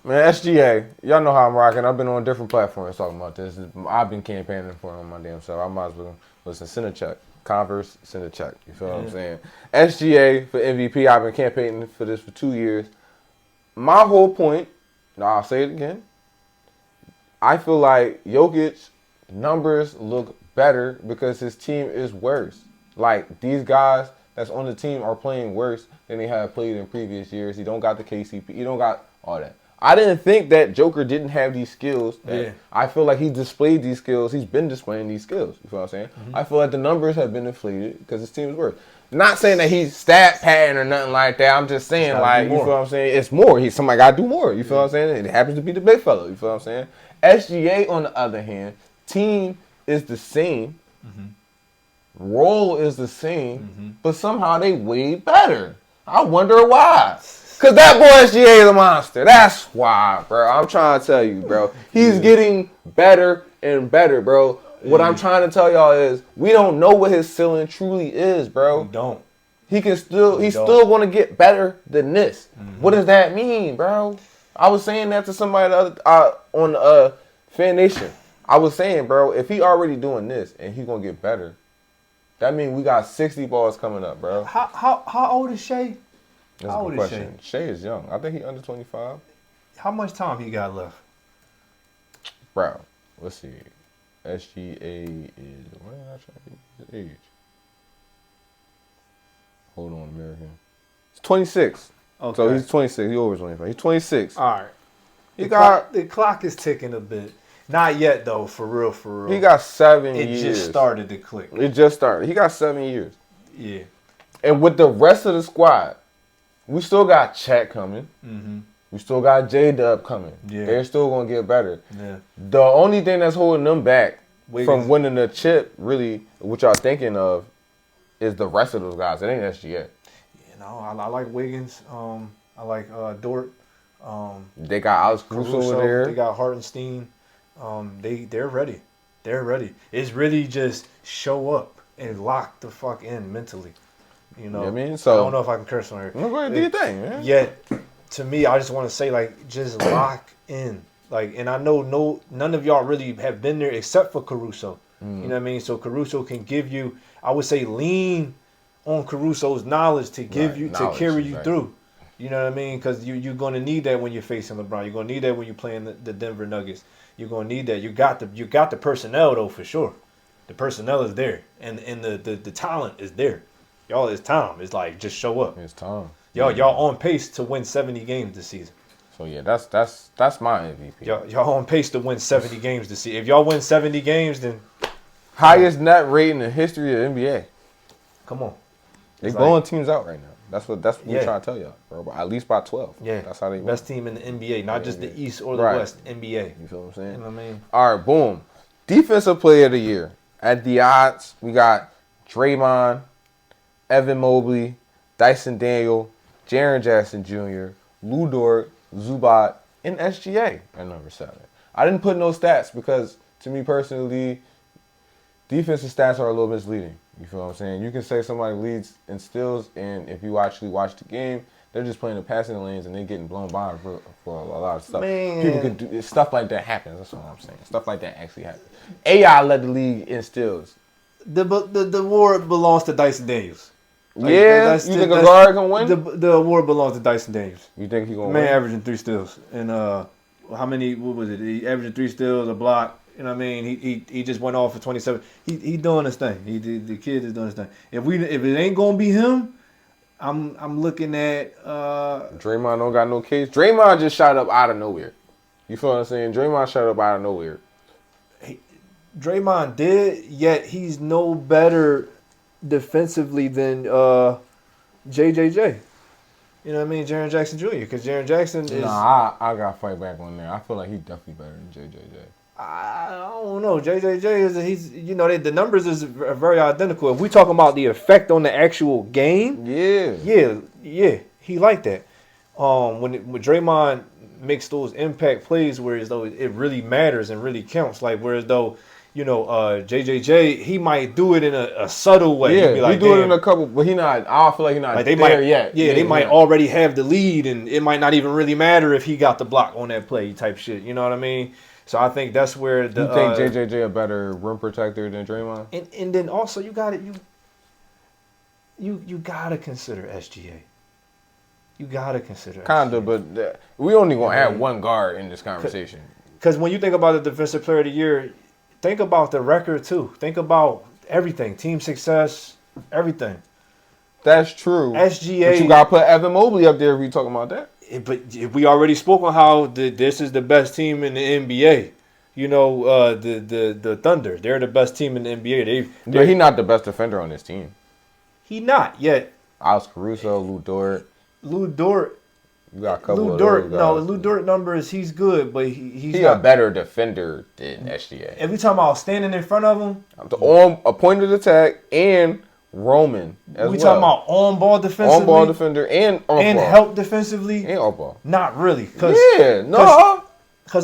Man, SGA, y'all know how I'm rocking. I've been on different platforms talking about this. I've been campaigning for it on my damn self. I might as well listen, send a check. Converse, send a check. You feel what I'm saying? SGA for MVP, I've been campaigning for this for 2 years. My whole point, now I'll say it again, I feel like Jokic numbers look better because his team is worse. Like, these guys that's on the team are playing worse than they have played in previous years. He don't got the KCP. He don't got all that. I didn't think that Joker didn't have these skills. I feel like he displayed these skills. He's been displaying these skills. You feel what I'm saying? I feel like the numbers have been inflated because his team is worse. Not saying that he's stat pattern or nothing like that. I'm just saying, like, you feel what I'm saying? It's more. Somebody got to do more. You feel what I'm saying? It happens to be the big fellow. You feel what I'm saying? SGA, on the other hand, team is the same. Role is the same, but somehow they way better. I wonder why. Cause that boy SGA is a monster. That's why, bro. I'm trying to tell you, bro. He's getting better and better, bro. What I'm trying to tell y'all is we don't know what his ceiling truly is, bro. We don't. He's still going to get better than this. What does that mean, bro? I was saying that to somebody the other, on Fan Nation. I was saying, bro, if he already doing this and he's going to get better, that means we got 60 balls coming up, bro. How old is Shea? That's a good question. Shea is young. I think he's under 25. How much time he got left? Bro, let's see. SGA is, what am I trying to get his age? Hold on a minute here. He's 26. Okay. So he's 26. He's over 25. He's 26. All right. The clock is ticking a bit. Not yet, though, for real. He got 7 years. It just started to click. It just started. He got 7 years. Yeah. And with the rest of the squad, we still got Chet coming. We still got J-Dub coming. Yeah. They're still going to get better. Yeah. The only thing that's holding them back from winning the chip, really, what y'all thinking of, is the rest of those guys. It ain't SGA. You know, I like Wiggins. I like Dort. They got Alex Caruso over there. They got Hartenstein. They're ready. They're ready. It's really just show up and lock the fuck in mentally. You know what I mean? So I don't know if I can curse on here. No, go ahead, do your thing, man. Yet, to me, I just want to say, like, just lock in. Like, and I know none of y'all really have been there except for Caruso. You know what I mean? So Caruso can give you, I would say, lean on Caruso's knowledge to give you, to carry you through. You know what I mean? Because you're going to need that when you're facing LeBron. You're going to need that when you're playing the Denver Nuggets. You're going to need that. You got the personnel, though, for sure. The personnel is there. And the talent is there. Y'all, it's time. It's like, just show up. It's time. Y'all on pace to win 70 games this season. So, yeah, that's my MVP. Y'all on pace to win 70 games this season. If y'all win 70 games, then... Highest net rate in the history of NBA. Come on. They blowing teams out right now. That's what we're trying to tell y'all, bro. At least by 12. Yeah. That's how they win. Best team in the NBA, not just the East or the West, NBA. You feel what I'm saying? You know what I mean? All right, boom. Defensive player of the year. At the odds, we got Draymond, Evan Mobley, Dyson Daniel, Jaren Jackson Jr., Lou Dort, Zubac, and SGA at number 7. I didn't put no stats because, to me personally, defensive stats are a little misleading. You feel what I'm saying? You can say somebody leads in steals, and if you actually watch the game, they're just playing the passing lanes and they're getting blown by for a lot of stuff. Man. People could do stuff like that happens. That's what I'm saying. Stuff like that actually happens. AI led the league in steals. The award belongs to Dyson Daniels. Like, you think a guard can win? The award belongs to Dyson Daniels. You think he gonna win? Man averaging 3 steals. And how many, what was it? He averaged 3 steals, a block. You know what I mean? He just went off for 27. He doing his thing. The kid is doing his thing. If it ain't gonna be him, I'm looking at Draymond don't got no case. Draymond just shot up out of nowhere. You feel what I'm saying? Draymond shot up out of nowhere. Draymond did, yet he's no better defensively than JJJ. You know what I mean? Jaren Jackson Jr. Because Jaren Jackson is... Nah, I got to fight back on there. I feel like he's definitely better than JJJ. I don't know. JJJ the numbers is very identical. If we talking about the effect on the actual game, yeah, he like that. When Draymond makes those impact plays, whereas though it really matters and really counts. Like whereas though JJJ, he might do it in a subtle way. Yeah, he do it in a couple, but he not. I don't feel like he not there yet. Yeah, they might already have the lead, and it might not even really matter if he got the block on that play type shit. You know what I mean? So I think that's where the. You think JJJ a better rim protector than Draymond? And then also you got you gotta consider SGA. You gotta consider kinda, SGA. But we only gonna add one guard in this conversation. Because when you think about the defensive player of the year, think about the record too. Think about everything, team success, everything. That's true. SGA. But you gotta put Evan Mobley up there if we talking about that. But we already spoke on how this is the best team in the NBA. The Thunder, they're the best team in the NBA. But he's not the best defender on this team. He not yet. Alex Caruso, Lou Dort. You got a couple Lou of Dort, those no, guys. Lou Dort numbers, he's good, but he's He not a better defender than SGA. If we talking about standing in front of him, On a point of attack and Roman as we well. talking about on ball defensively, on ball defender and off and ball. help defensively, And off ball. not really. Because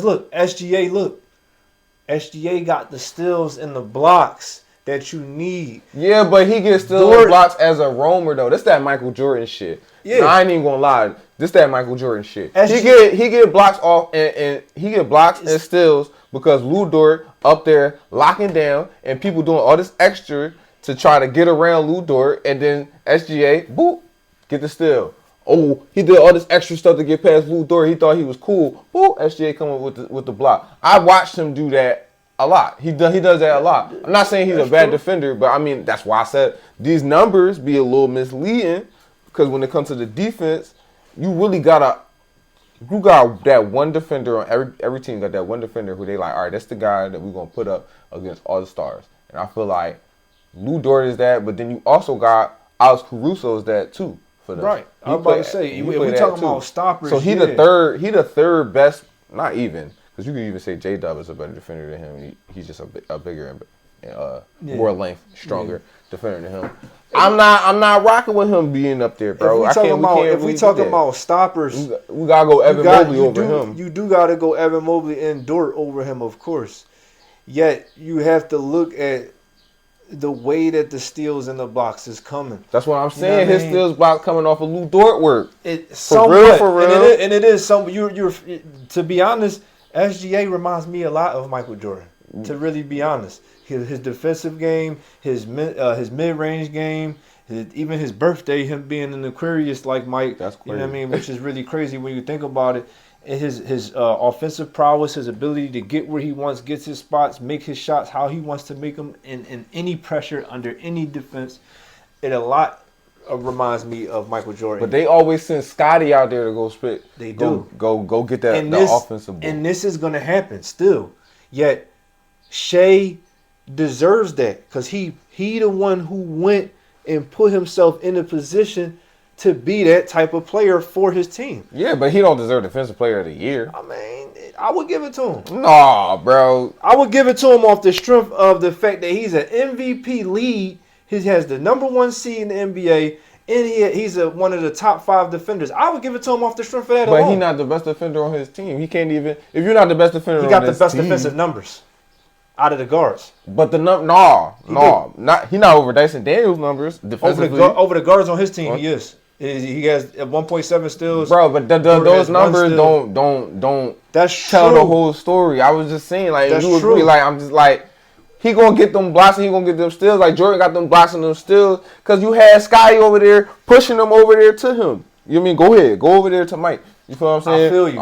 look, SGA got the steals and the blocks that you need. Yeah, but he gets steals and blocks as a roamer though. That's that Michael Jordan shit. Yeah, I ain't even gonna lie. This that Michael Jordan shit. He get blocks off and he get blocks and steals because Lou Dort up there locking down and people doing all this extra to try to get around Lou Dort, and then SGA, boop, get the steal. Oh, he did all this extra stuff to get past Lou Dort. He thought he was cool. Boop, SGA come up with the block. I watched him do that a lot. He does that a lot. I'm not saying he's a bad defender, but I mean that's why I said these numbers be a little misleading because when it comes to the defense, you got that one defender on every team got that one defender who they like, all right, that's the guy that we're gonna put up against all the stars. And I feel like Lou Dort is that, but then you also got Alex Caruso is that too for them. Right. I was about to say, if we're talking about stoppers, so he the third best, not even, because you could even say J-Dub is a better defender than him. He's just a bigger and more length, stronger defender than him. I'm not rocking with him being up there, bro. If we talking about stoppers, we gotta go Evan Mobley over him. You do gotta go Evan Mobley and Dort over him, of course. Yet you have to look at the way that the steals in the box is coming. That's what I'm saying. His steals box coming off of Lou Dort work. For real. And it is some. You're to be honest, SGA reminds me a lot of Michael Jordan. To really be honest, his defensive game, his mid-range game, even his birthday, him being an Aquarius like Mike. That's crazy. You know what I mean? Which is really crazy when you think about it. And his offensive prowess, his ability to get where he wants, gets his spots, make his shots how he wants to make them in any pressure, under any defense. It a lot reminds me of Michael Jordan. But they always send Scotty out there to go spit. They do. Go get that the offensive ball. And this is going to happen still. Yet Shea deserves that because he the one who went and put himself in a position to be that type of player for his team. Yeah, but he don't deserve Defensive Player of the Year. I mean, I would give it to him. Nah, bro. I would give it to him off the strength of the fact that he's an MVP lead. He has the #1 seed in the NBA, and he's one of the top 5 defenders. I would give it to him off the strength of that alone. But he's not the best defender on his team. He can't even. If you're not the best defender, he got the best defensive numbers out of the guards. But he's not over Dyson Daniels' numbers defensively. Over the guards on his team, he is. He has 1.7 steals. Bro, but those numbers don't tell the whole story. I was just saying, like, that's you agree, like, I'm just like, he gonna get them blocks and he gonna get them steals. Like, Jordan got them blocks and them steals because you had Scotty over there pushing them over there to him. You know what I mean? Go ahead. Go over there to Mike. You feel what I'm saying? I feel you.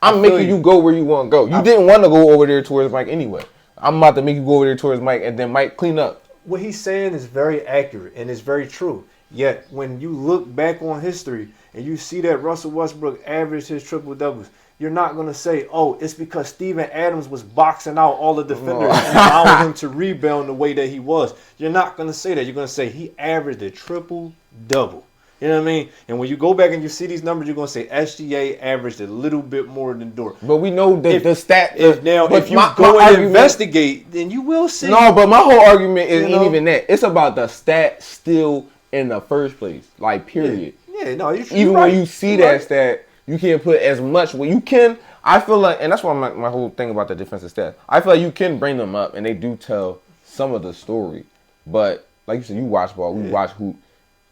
I'm making you go where you want to go. You didn't want to go over there towards Mike anyway. I'm about to make you go over there towards Mike and then Mike clean up. What he's saying is very accurate and it's very true. Yet, when you look back on history and you see that Russell Westbrook averaged his triple-doubles, you're not going to say, oh, it's because Steven Adams was boxing out all the defenders and allowing him to rebound the way that he was. You're not going to say that. You're going to say he averaged a triple-double. You know what I mean? And when you go back and you see these numbers, you're going to say SGA averaged a little bit more than Dort. But we know that the stat. If you go and investigate, then you will see. No, but my whole argument ain't even that. It's about the stat still in the first place, like period. Yeah, no, even when you see that stat, you can't put as much. Well, you can. I feel like, and that's why my whole thing about the defensive stats. I feel like you can bring them up, and they do tell some of the story. But like you said, you watch ball, we watch hoop.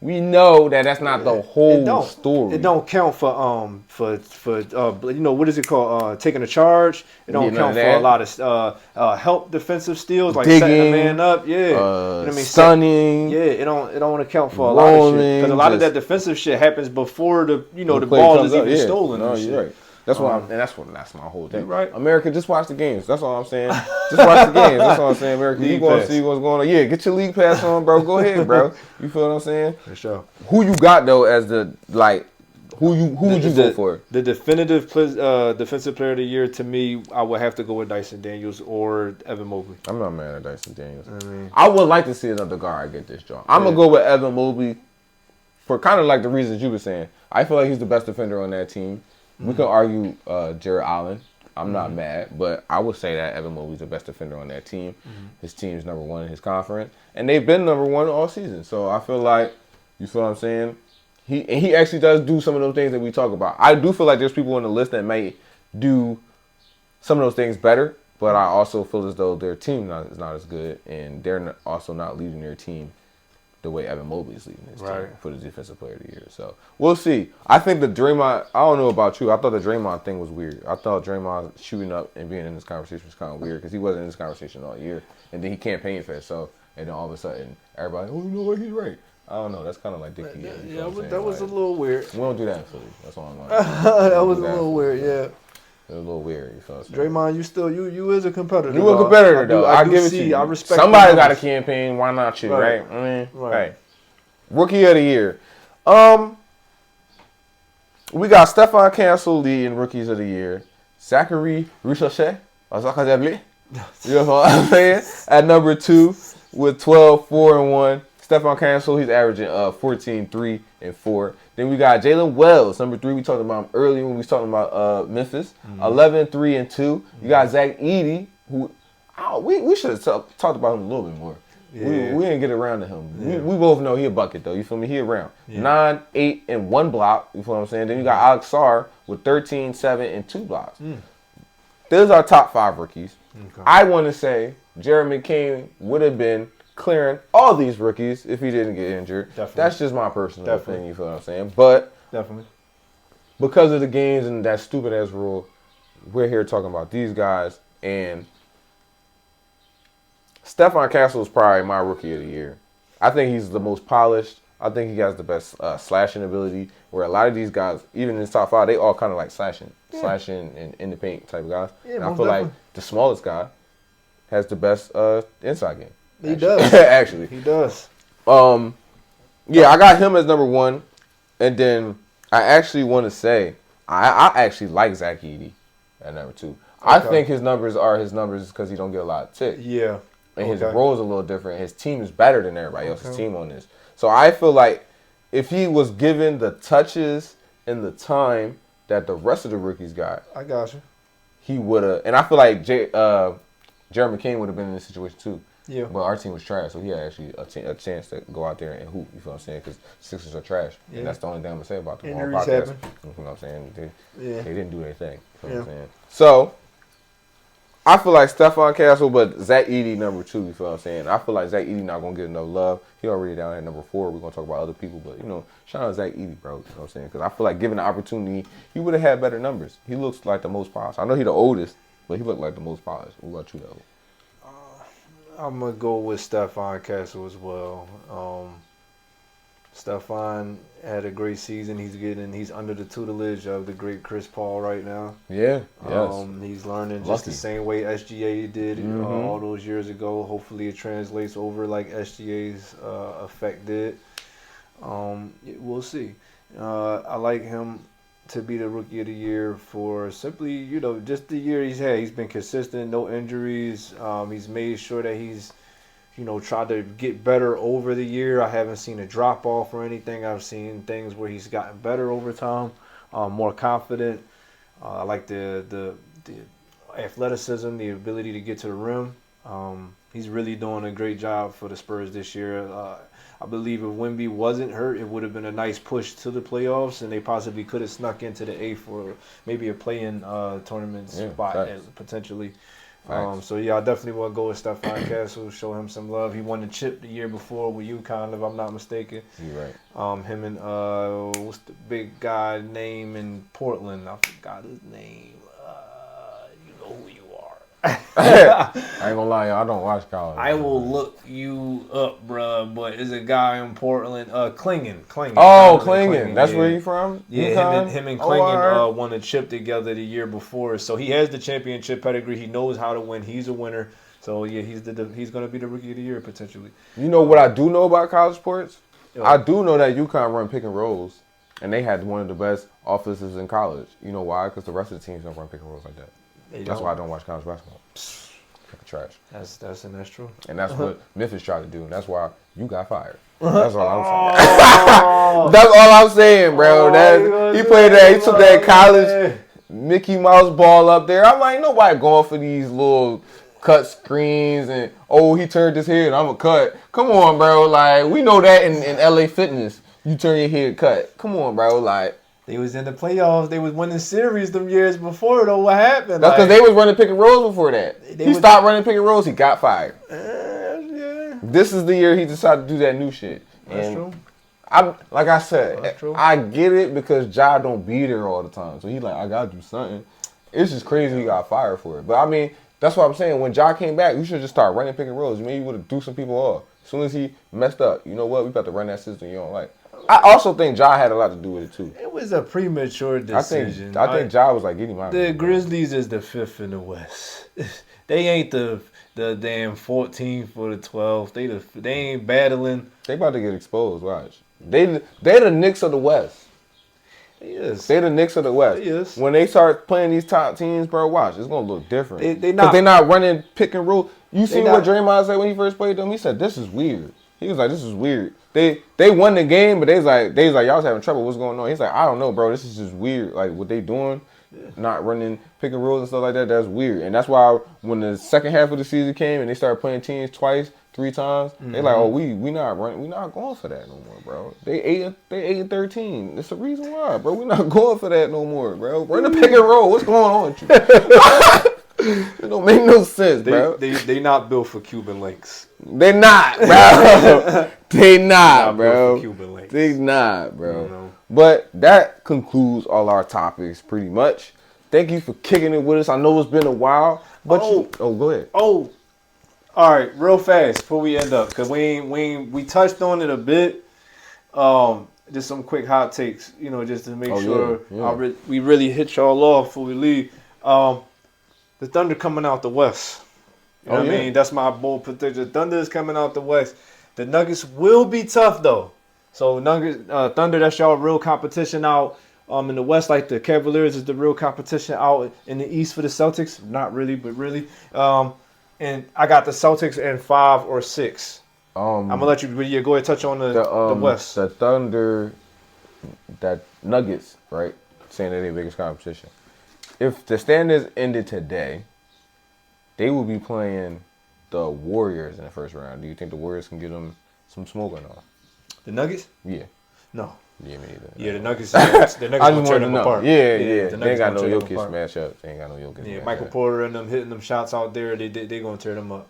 We know that that's not the whole story. It don't count for what is it called? Taking a charge. It don't count for a lot of help defensive steals like digging, setting a man up. Yeah, you know what I mean? Stunning. It don't account for a lot of shit because a lot of that defensive shit happens before the ball is even stolen. No, you're right. That's why, that's my whole thing. Right, America, just watch the games. That's all I'm saying. Just watch the games. That's all I'm saying. America, you gonna see what's going on. Yeah, get your league pass on, bro. Go ahead, bro. You feel what I'm saying? For sure. Who you got though as the who would you go for? The definitive defensive player of the year to me, I would have to go with Dyson Daniels or Evan Mobley. I'm not mad at Dyson Daniels. I would like to see another guard get this job. I'm gonna go with Evan Mobley for kind of like the reasons you were saying. I feel like he's the best defender on that team. We can argue Jared Allen. I'm not mad, but I would say that Evan Mobley's the best defender on that team. His team's number one in his conference, and they've been number one all season. So I feel like, you feel what I'm saying? He actually does do some of those things that we talk about. I do feel like there's people on the list that may do some of those things better, but I also feel as though their team is not as good, and they're also not leading their team the way Evan Mobley is leading his team for the Defensive Player of the Year. So we'll see. I think the Draymond, I don't know about you, I thought the Draymond thing was weird. I thought Draymond shooting up and being in this conversation was kind of weird because he wasn't in this conversation all year. And then he campaigned for it, and then all of a sudden, everybody, oh, you know what, he's right. I don't know. That's kind of like Dickie. That was a little weird. We don't do that in Philly. That's all I'm like. That was a little weird, yeah. It was a little weird. You feel what I'm saying? Draymond, you is a competitor. You a competitor, though. I give it to you. I respect. Somebody got a campaign. Why not you, right? I mean, right. Rookie of the Year. We got Stephon Cancel leading Rookies of the Year. Zachary Richochet. You know what I'm saying? At number 2 with 12, 4, and 1. Stephon Cancel, he's averaging 14, 3, and 4. Then we got Jalen Wells, number 3. We talked about him earlier when we was talking about Memphis. 11, 3, and 2. You got Zach Edey, who we should have talked about him a little bit more. Yeah. We didn't get around to him. Yeah. We both know he a bucket, though. You feel me? He around. 9, 8, and 1 block. You feel what I'm saying? Then you got Alex Sarr with 13, 7, and 2 blocks. Those are our top 5 rookies. Okay. I want to say Jared McCain would have been clearing all these rookies if he didn't get injured. Definitely. That's just my personal opinion, you feel what I'm saying? But because of the games and that stupid-ass rule, we're here talking about these guys. And Stephon Cancel is probably my Rookie of the Year. I think he's the most polished. I think he has the best slashing ability, where a lot of these guys, even in the top 5, they all kind of like slashing and in the paint type of guys. Yeah, and I feel like the smallest guy has the best inside game. He does. Actually. He does. Yeah, I got him as number 1. And then I actually want to say, I actually like Zach Edey at number 2. Okay. I think his numbers are his numbers because he don't get a lot of ticks. Yeah. And his role is a little different. His team is better than everybody else's team on this. So I feel like if he was given the touches and the time that the rest of the rookies got, I got you, he would have. And I feel like Jared McCain would have been in this situation too. Yeah. But our team was trash, so he had actually a chance to go out there and hoop. You feel what I'm saying? Because Sixers are trash. Yeah. And that's the only thing I'm going to say about them. Injuries happen. You know what I'm saying? They didn't do their thing. You know what I'm saying? So I feel like Stephon Cancel, but Zach Edey number 2, you feel what I'm saying? I feel like Zach Edey not going to get enough love. He already down at number 4. We're going to talk about other people, but, shout out Zach Edey, bro. You know what I'm saying? Because I feel like given the opportunity, he would have had better numbers. He looks like the most polished. I know he's the oldest, but he looked like the most polished. What about you, though? I'm going to go with Stephon Cancel as well. Stephon had a great season. He's under the tutelage of the great Chris Paul right now. Yeah, yes. He's learning just the same way SGA did all those years ago. Hopefully it translates over like SGA's effect did. We'll see. I like him to be the Rookie of the Year for simply, just the year he's had. He's been consistent, no injuries. He's made sure that he's tried to get better over the year. I haven't seen a drop off or anything. I've seen things where he's gotten better over time, more confident. I like the athleticism, the ability to get to the rim. He's really doing a great job for the Spurs this year. I believe if Wemby wasn't hurt, it would have been a nice push to the playoffs, and they possibly could have snuck into the 8th or maybe a play-in tournament spot potentially. So, I definitely want to go with Stephon Cancel, show him some love. He won the chip the year before with UConn, if I'm not mistaken. You're right. Him and, what's the big guy name in Portland? I forgot his name. You know who you are. I ain't gonna lie, y'all. I don't watch college. I will look you up, bruh. But there's a guy in Portland, Klingon. Oh, Klingon. That's where you from? Yeah, him and Klingon won a chip together the year before. So he has the championship pedigree. He knows how to win. He's a winner. So yeah, he's gonna be the Rookie of the Year potentially. You know what I do know about college sports? I do know that UConn run pick and rolls, and they had one of the best offenses in college. You know why? Because the rest of the teams don't run pick and rolls like that. That's why I don't watch college basketball. trash. That's true. And that's what Memphis tried to do. And that's why you got fired. That's all I'm saying. That's all I'm saying, bro. He played that. He took that college Mickey Mouse ball up there. I'm like, nobody going for these little cut screens and he turned his head. I'm a cut. Come on, bro. Like we know that in LA Fitness, you turn your head cut. Come on, bro. Like they was in the playoffs. They was winning series them years before though. What happened? That's because they was running pick and rolls before that. He stopped running pick and rolls. He got fired. Yeah. This is the year he decided to do that new shit. That's true. Like I said, I get it because Ja don't be there all the time. So he like, I gotta do something. It's just crazy he got fired for it. But I mean, that's what I'm saying. When Ja came back, you should just start running pick and rolls. Maybe you would have threw some people off. As soon as he messed up, you know what? We about to run that system you don't like. I also think Ja had a lot to do with it too. It was a premature decision. I think Ja was like, get him out. The Grizzlies is the 5th in the West. They ain't the damn 14th or the 12th. They ain't battling. They about to get exposed. Watch. They the Knicks of the West. Yes. They the Knicks of the West. Yes. When they start playing these top teams, bro, watch. It's gonna look different. They not running pick and roll. You see what Draymond said when he first played them? He said, "This is weird." He was like, "This is weird." They won the game, but they was like, y'all was having trouble. What's going on? He's like, I don't know, bro. This is just weird. Like what they doing, not running pick and rolls and stuff like that. That's weird. And that's why when the second half of the season came and they started playing teams twice, 3 times, they like, oh, we not running, we not going for that no more, bro. They 8-13. It's the reason why, bro. We not going for that no more, bro. Run the pick and roll. What's going on with you? It don't make no sense, bro. They not built for Cuban links. They not, bro. They not, bro. Cuban links. They not, bro. But that concludes all our topics, pretty much. Thank you for kicking it with us. I know it's been a while, but go ahead. All right, real fast before we end up, because we touched on it a bit. Just some quick hot takes, just to make sure we really hit y'all off before we leave. The Thunder coming out the West. You know what I mean? That's my bold prediction. The Thunder is coming out the West. The Nuggets will be tough, though. So, Thunder, that's y'all real competition out in the West, like the Cavaliers is the real competition out in the East for the Celtics. Not really, but really. And I got the Celtics in 5 or 6. I'm going to let you go ahead and touch on the West. The Thunder, that Nuggets, right? Saying that they're the biggest competition. If the standings ended today, they will be playing the Warriors in the first round. Do you think the Warriors can give them some smoke or no? The Nuggets? Yeah. No. Yeah, me neither. Yeah, the Nuggets will tear them apart. Yeah. They ain't got no Jokic matchup. They ain't got no Jokic. Yeah, Michael Porter and them hitting them shots out there, they going to tear them up.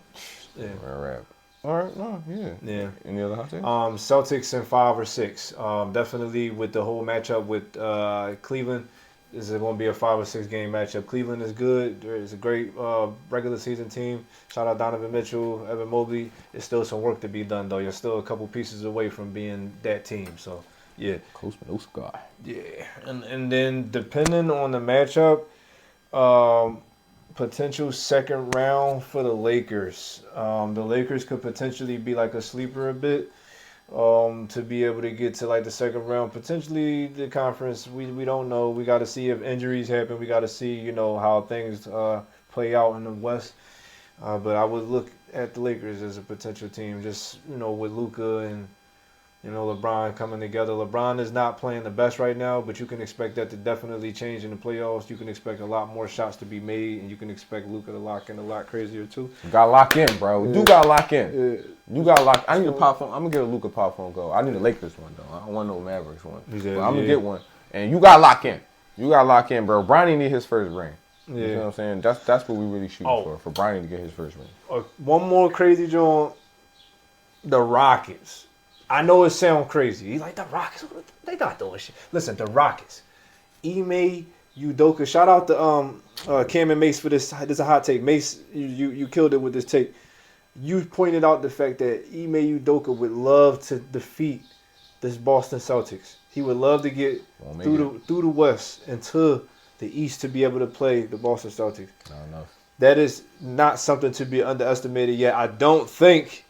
Yeah. All right. No, yeah. Any other hot takes? Celtics in 5 or 6. Definitely with the whole matchup with Cleveland. This is going to be a 5 or 6 game matchup. Cleveland is good. It's a great regular season team. Shout out Donovan Mitchell, Evan Mobley. There's still some work to be done, though. You're still a couple pieces away from being that team. So, yeah. Close guy. Yeah. And then depending on the matchup, potential second round for the Lakers. The Lakers could potentially be like a sleeper a bit. To be able to get to like the second round, potentially the conference, we don't know. We got to see if injuries happen. We got to see, how things play out in the West. But I would look at the Lakers as a potential team, just, with Luka and, LeBron coming together. LeBron is not playing the best right now, but you can expect that to definitely change in the playoffs. You can expect a lot more shots to be made, and you can expect Luka to lock in a lot crazier too. You got to lock in, bro. You got to lock in. You got to lock. I need a pop phone. I'm going to get a Luka pop phone go. I need a Lakers one, though. I don't want no Mavericks one. But I'm going to get one. And you got to lock in. You got to lock in, bro. Bronny need his first ring. Yeah. You know what I'm saying? That's what we really shooting for Bronny to get his first ring. One more crazy joint. The Rockets. I know it sounds crazy. He's like, the Rockets, they not doing shit. Listen, the Rockets. Ime Udoka. Shout out to Cam and Mace for this. This is a hot take. Mace, you killed it with this take. You pointed out the fact that Ime Udoka would love to defeat this Boston Celtics. He would love to get through the West into the East to be able to play the Boston Celtics. I know. That is not something to be underestimated yet. I don't think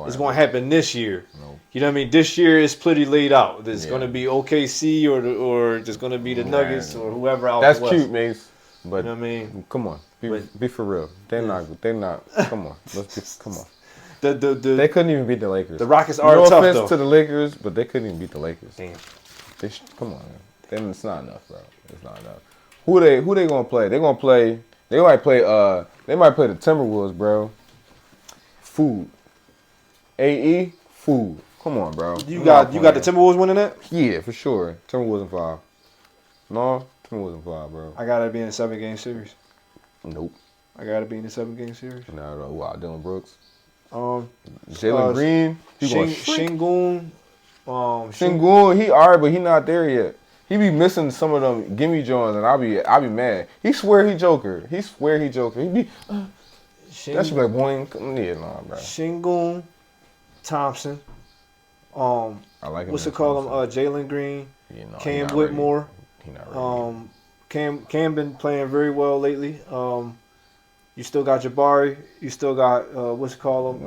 it's going to happen this year. No. You know what I mean? This year is pretty laid out. There's going to be OKC or just going to be the Nuggets or whoever out That's the West. cute, Mace. But you know what I mean? Come on. Be for real. They're not. Come on. Come on. The They couldn't even beat the Lakers. The Rockets are no tough, offense though. to the Lakers, but they couldn't even beat the Lakers. Damn. Come on, man. Then it's not enough, bro. It's not enough. Who they gonna play? They might play the Timberwolves, bro. Food. AE food. Come on, bro. You got the Timberwolves winning that? Yeah, for sure. Timberwolves in 5. No, Timberwolves in 5, bro. I gotta be in a 7-game series. Nope. I gotta be in a 7-game series. Not at all. Wow, Dylan Brooks. Jalen Green. Şengün. Şengün, he alright, but he not there yet. He be missing some of them gimme joints, and I be mad. He swear he Joker. He be that should be like boing. Yeah, nah, bro. Şengün, Thompson. I like him. What's it called? Jalen Green. Yeah, no, Cam Whitmore. He not ready. Cam been playing very well lately. You still got Jabari. You still got what's it called?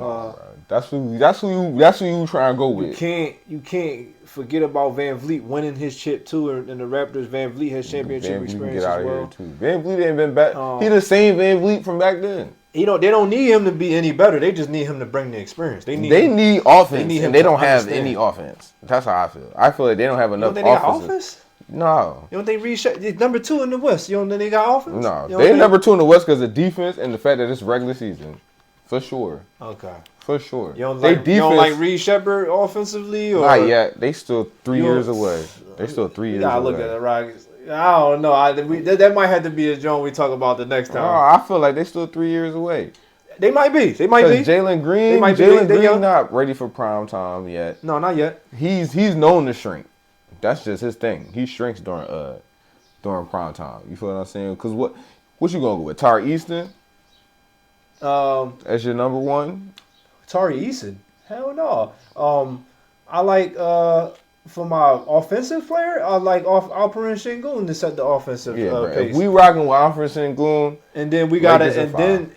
That's who you trying to go with. You can't forget about Van Vliet winning his chip too, and the Raptors. Van Vliet has championship experience as well. Too. Van Vliet ain't been back. He the same Van Vliet from back then. They don't need him to be any better. They just need him to bring the experience. They need offense, and they don't have any offense. That's how I feel. I feel like they don't have enough offense. They got offense? No. You don't think number 2 in the West? You don't think they got offense? No. They number 2 in the West because of defense and the fact that it's regular season. For sure. Okay. For sure. You don't like Reed Shepard offensively? Or? Not yet. They still 3 years away. They still 3 years away. I look at the Rockets. I don't know. That might have to be a joint we talk about the next time. No, I feel like they still 3 years away. They might be. Jalen Green not ready for prime time yet. No, not yet. He's known to shrink. That's just his thing. He shrinks during prime time. You feel what I'm saying? Because what you gonna go with? Tari Easton? As your number 1? Tari Easton? Hell no. I like for my offensive player, I like Alperen Şengün to set the offensive pace. If we rocking with Alperen Şengün, and then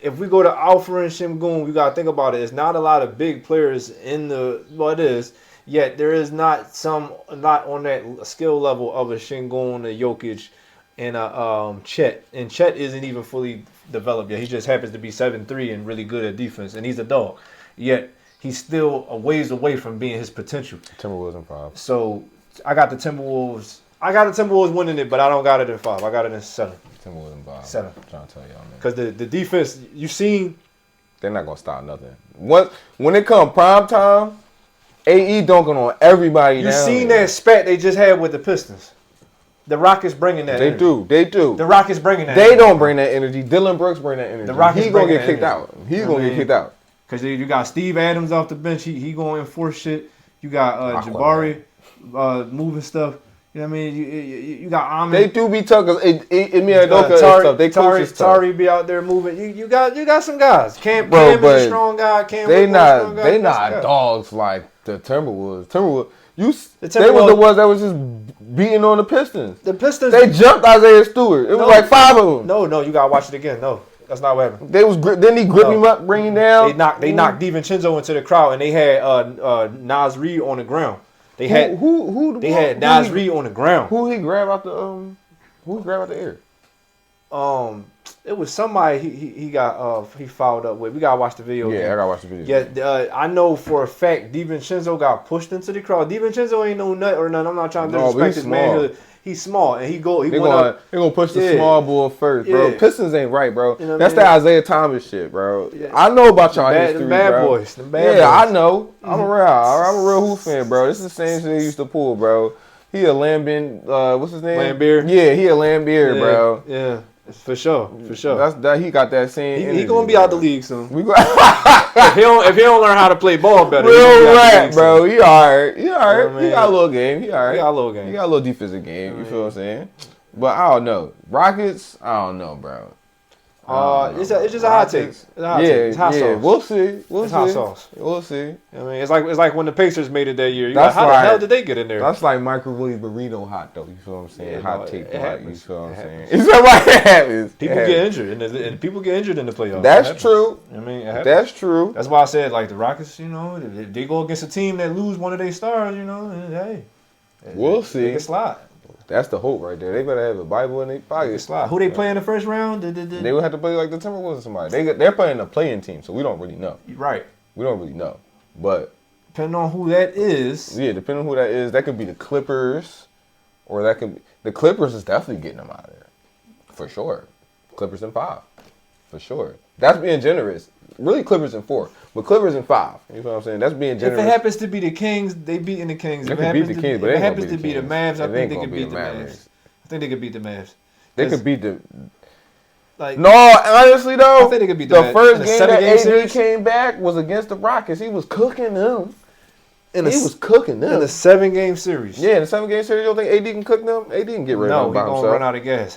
if we go to Alperen Şengün, we gotta think about it. It's not a lot of big players in it is. Yet there is not on that skill level of a Şengün, a Jokic, and a Chet. And Chet isn't even fully developed yet. He just happens to be 7'3" and really good at defense, and he's a dog. Yet he's still a ways away from being his potential. Timberwolves in 5. So I got the Timberwolves. winning it, but I don't got it in 5. I got it in 7. Timberwolves in 5. 7. I'm trying to tell y'all, man. Because the defense, you've seen. They're not gonna stop nothing. When it come prime time. AE dunking on everybody. You seen that spat they just had with the Pistons. The Rockets bringing that. They do. The Rockets bringing that. They don't bring that energy. Dylan Brooks bring that energy. The Rockets He's gonna get kicked out. He's gonna get kicked out. Because you got Steve Adams off the bench. He gonna enforce shit. You got Jabari moving stuff. You know what I mean? You got Ahmed. They do be tough because Udoka they coach Tari be out there moving. You got some guys. Cam is a strong guy. They not dogs like the Timberwolves. They were the ones that was just beating on the Pistons. The Pistons. They jumped Isaiah Stewart. It was like 5 of them. No, you gotta watch it again. No, that's not what happened. Then he gripped him up, bring him down. They knocked DiVincenzo into the crowd, and they had Nas Reed on the ground. They had Nas Reed on the ground. Who he grabbed out the air? It was somebody he fouled up with. We gotta watch the video. Yeah, I gotta watch the video. Yeah, I know for a fact DiVincenzo got pushed into the crowd. DiVincenzo ain't no nut or nothing. I'm not trying to disrespect his manhood. He's small and they're gonna push the small bull first, bro. Yeah. Pistons ain't right, bro. You know that's the Isaiah Thomas shit, bro. Yeah. I know about y'all history, the bad bro. Boys. The bad boys. I know. I'm a real Hoop fan, bro. This is the same shit he used to pull, bro. He a Lambin, what's his name? Lambeer. Yeah, he a Lambeer, bro. Yeah. For sure. He got that same energy. He gonna be out the league soon. if he don't learn how to play ball better. Real rat, bro. He alright. He alright. He got a little game. He alright. He got a little game. He got a little defensive game. You feel what I'm saying? But I don't know. Rockets, I don't know, bro. It's just a hot take. It's a hot take. It's hot sauce. We'll see. It's hot sauce. We'll see. I mean, it's like when the Pacers made it that year. How the hell did they get in there? That's like microwave burrito hot though. You feel what I'm saying? Hot take hot. You feel what I'm saying? It's what happens. People get injured, and people get injured in the playoffs. That's true. I mean, that's true. That's why I said like the Rockets. You know, they go against a team that lose one of their stars. You know, and, hey, we'll see. They can slide. That's the hope right there. They better have a Bible in their pocket. Who they play in the first round? They would have to play like the Timberwolves or somebody. They're playing a playing team, so we don't really know. Right. We don't really know. But depending on who that is. Yeah, depending on who that is, that could be the Clippers, or that could be the Clippers is definitely getting them out of there. For sure. Clippers in 5. For sure. That's being generous. Really Clippers in 4. But Clippers in 5. You know what I'm saying? That's being generous. If it happens to be the Kings, they beating the Kings. They could beat the Kings, but they if it ain't happens gonna to beat be the Mavs, I think they could beat the Mavs. I think they could beat the Mavs. They could beat the... Like, no, honestly though, I think they could beat the Mavs. first game that AD series? came back was against the Rockets. He was cooking them. He was cooking them. In a 7-game series. Yeah, in a 7-game series, you don't think AD can cook them? AD can get rid of them by himself. No, he's going to run out of gas.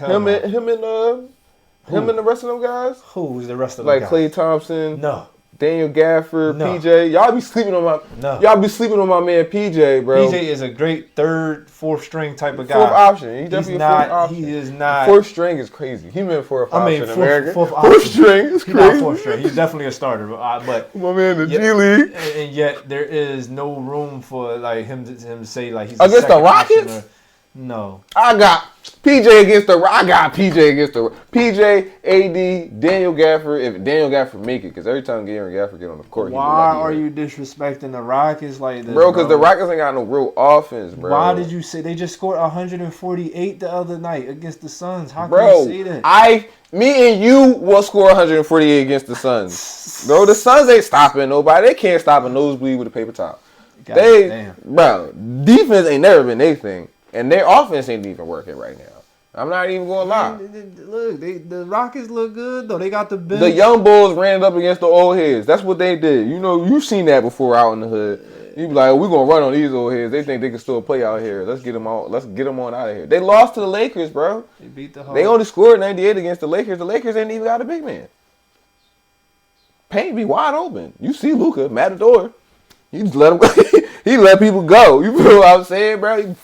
Him and the rest of them guys? Who's the rest of them guys? Like Klay Thompson. No. Daniel Gafford, No. PJ. Y'all be sleeping on my man PJ, bro. PJ is a great 3rd, 4th string type of guy. 4th option. He's definitely a 4th option. He is not. 4th string is crazy. He meant 4th option in America. 4th string is crazy. He's not 4th string. He's definitely a starter. But my man, the G League. And yet there is no room for like him to say like he's against the Rockets. No. I got PJ against the PJ, AD, Daniel Gafford. If Daniel Gafford make it, because every time Daniel Gafford get on the court, why are you disrespecting the Rockets like this, bro? Because the Rockets ain't got no real offense, bro. Why did you say they just scored 148 the other night against the Suns? How can you say that? Me and you will score 148 against the Suns, bro. The Suns ain't stopping nobody. They can't stop a nosebleed with a paper towel. Bro, defense ain't never been their thing. And their offense ain't even working right now. I'm not even going to lie. Look, the Rockets look good, though. They got the bench. The young bulls ran it up against the old heads. That's what they did. You know, you've seen that before out in the hood. You be like, we're going to run on these old heads. They think they can still play out here. Let's get them on. Let's get them on out of here. They lost to the Lakers, bro. They beat the Hawks. They only scored 98 against the Lakers. The Lakers ain't even got a big man. Paint be wide open. You see Luka, Matador. He just let him he let people go. You feel what I'm saying, bro?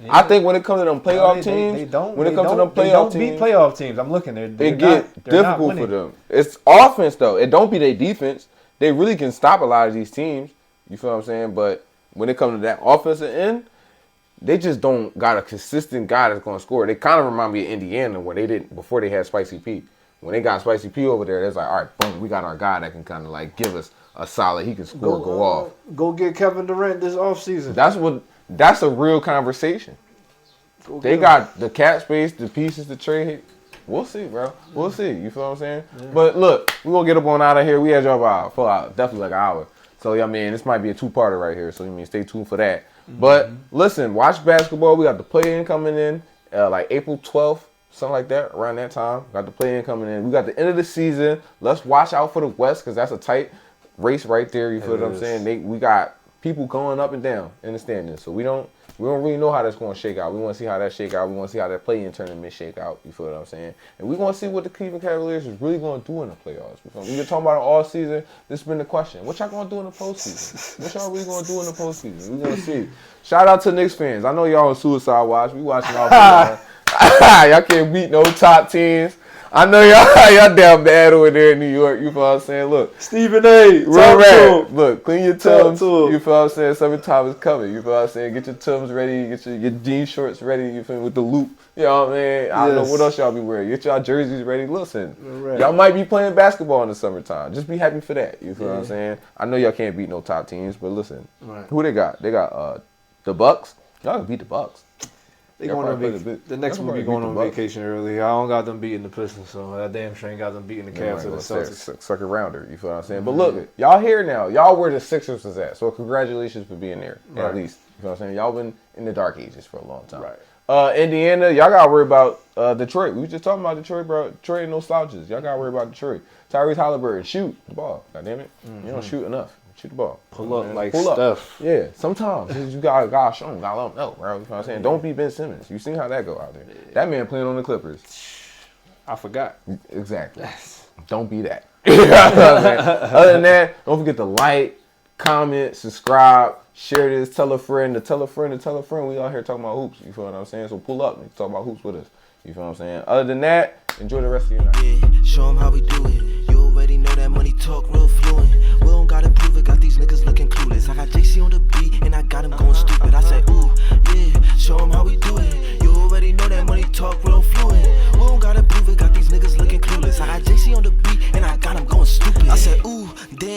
Yeah. I think when it comes to them playoff teams, they don't beat playoff teams. I'm looking. They get difficult for them. It's offense, though. It don't be their defense. They really can stop a lot of these teams. You feel what I'm saying? But when it comes to that offensive end, they just don't got a consistent guy that's going to score. They kind of remind me of Indiana where they didn't before they had Spicy P. When they got Spicy P over there, it's like, all right, boom, we got our guy that can kind of like give us a solid. He can score, go off. Go get Kevin Durant this offseason. That's a real conversation. They got the cap space, the pieces to trade. We'll see, bro. We'll see. You feel what I'm saying? Yeah. But look, we're going to get up on out of here. We had y'all for definitely like an hour. So, I mean, this might be a 2-parter right here. So, I mean, stay tuned for that. Mm-hmm. But listen, watch basketball. We got the play-in coming in like April 12th, something like that, around that time. Got the play-in coming in. We got the end of the season. Let's watch out for the West because that's a tight race right there. You feel what I'm saying? We got people going up and down in the standings. So we don't really know how that's going to shake out. We want to see how that shake out. We want to see how that play-in tournament shake out. You feel what I'm saying? And we want to see what the Cleveland Cavaliers is really going to do in the playoffs. We've been talking about it all season. This has been the question. What y'all going to do in the postseason? What y'all really going to do in the postseason? We're going to see. Shout out to Knicks fans. I know y'all on Suicide Watch. We watching all y'all can't beat no top 10s. I know y'all down bad over there in New York. You feel what I'm saying? Look. Stephen A. Look, clean your Tums. You feel what I'm saying? Summertime is coming. You feel what I'm saying? Get your Tums ready. Get your jean shorts ready. You feel me? With the loop. You know what I mean? I don't know what else y'all be wearing. Get y'all jerseys ready. Listen, y'all might be playing basketball in the summertime. Just be happy for that. You feel what I'm saying? I know y'all can't beat no top teams, but listen. Who they got? They got the Bucks. Y'all can beat the Bucks. They going on the next one be going on vacation early. I don't got them beating the Pistons, so that damn sure ain't got them beating the Cavs or the Celtics. Second rounder, you feel what I'm saying? But look, y'all here now. Y'all where the Sixers was at. So congratulations for being there, at least. You feel what I'm saying? Y'all been in the dark ages for a long time. Right. Indiana, y'all got to worry about Detroit. We was just talking about Detroit, bro. Detroit ain't no slouches. Y'all got to worry about Detroit. Tyrese Halliburton, shoot the ball. God damn it. You don't shoot enough. Shoot the ball. Pull up Steph. Yeah, sometimes you gotta show them. Gotta let them know, bro. You know what I'm saying? Don't be Ben Simmons. You seen how that go out there. That man playing on the Clippers. I forgot. Exactly. Don't be that. You know what I'm saying? Other than that, don't forget to like, comment, subscribe, share this, tell a friend, to tell a friend, to tell a friend. We out here talking about hoops. You feel what I'm saying? So pull up and talk about hoops with us. You feel what I'm saying? Other than that, enjoy the rest of your night. Yeah, show them how we do it. You already know that money talk real fluent. We don't gotta prove it, got these niggas looking clueless. I got JC on the beat and I got him going stupid. I say, ooh, yeah, show them how we do it.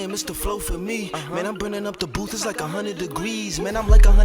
damn, it's the flow for me. Man, I'm burning up the booth, it's like 100 degrees. Man, I'm like 100.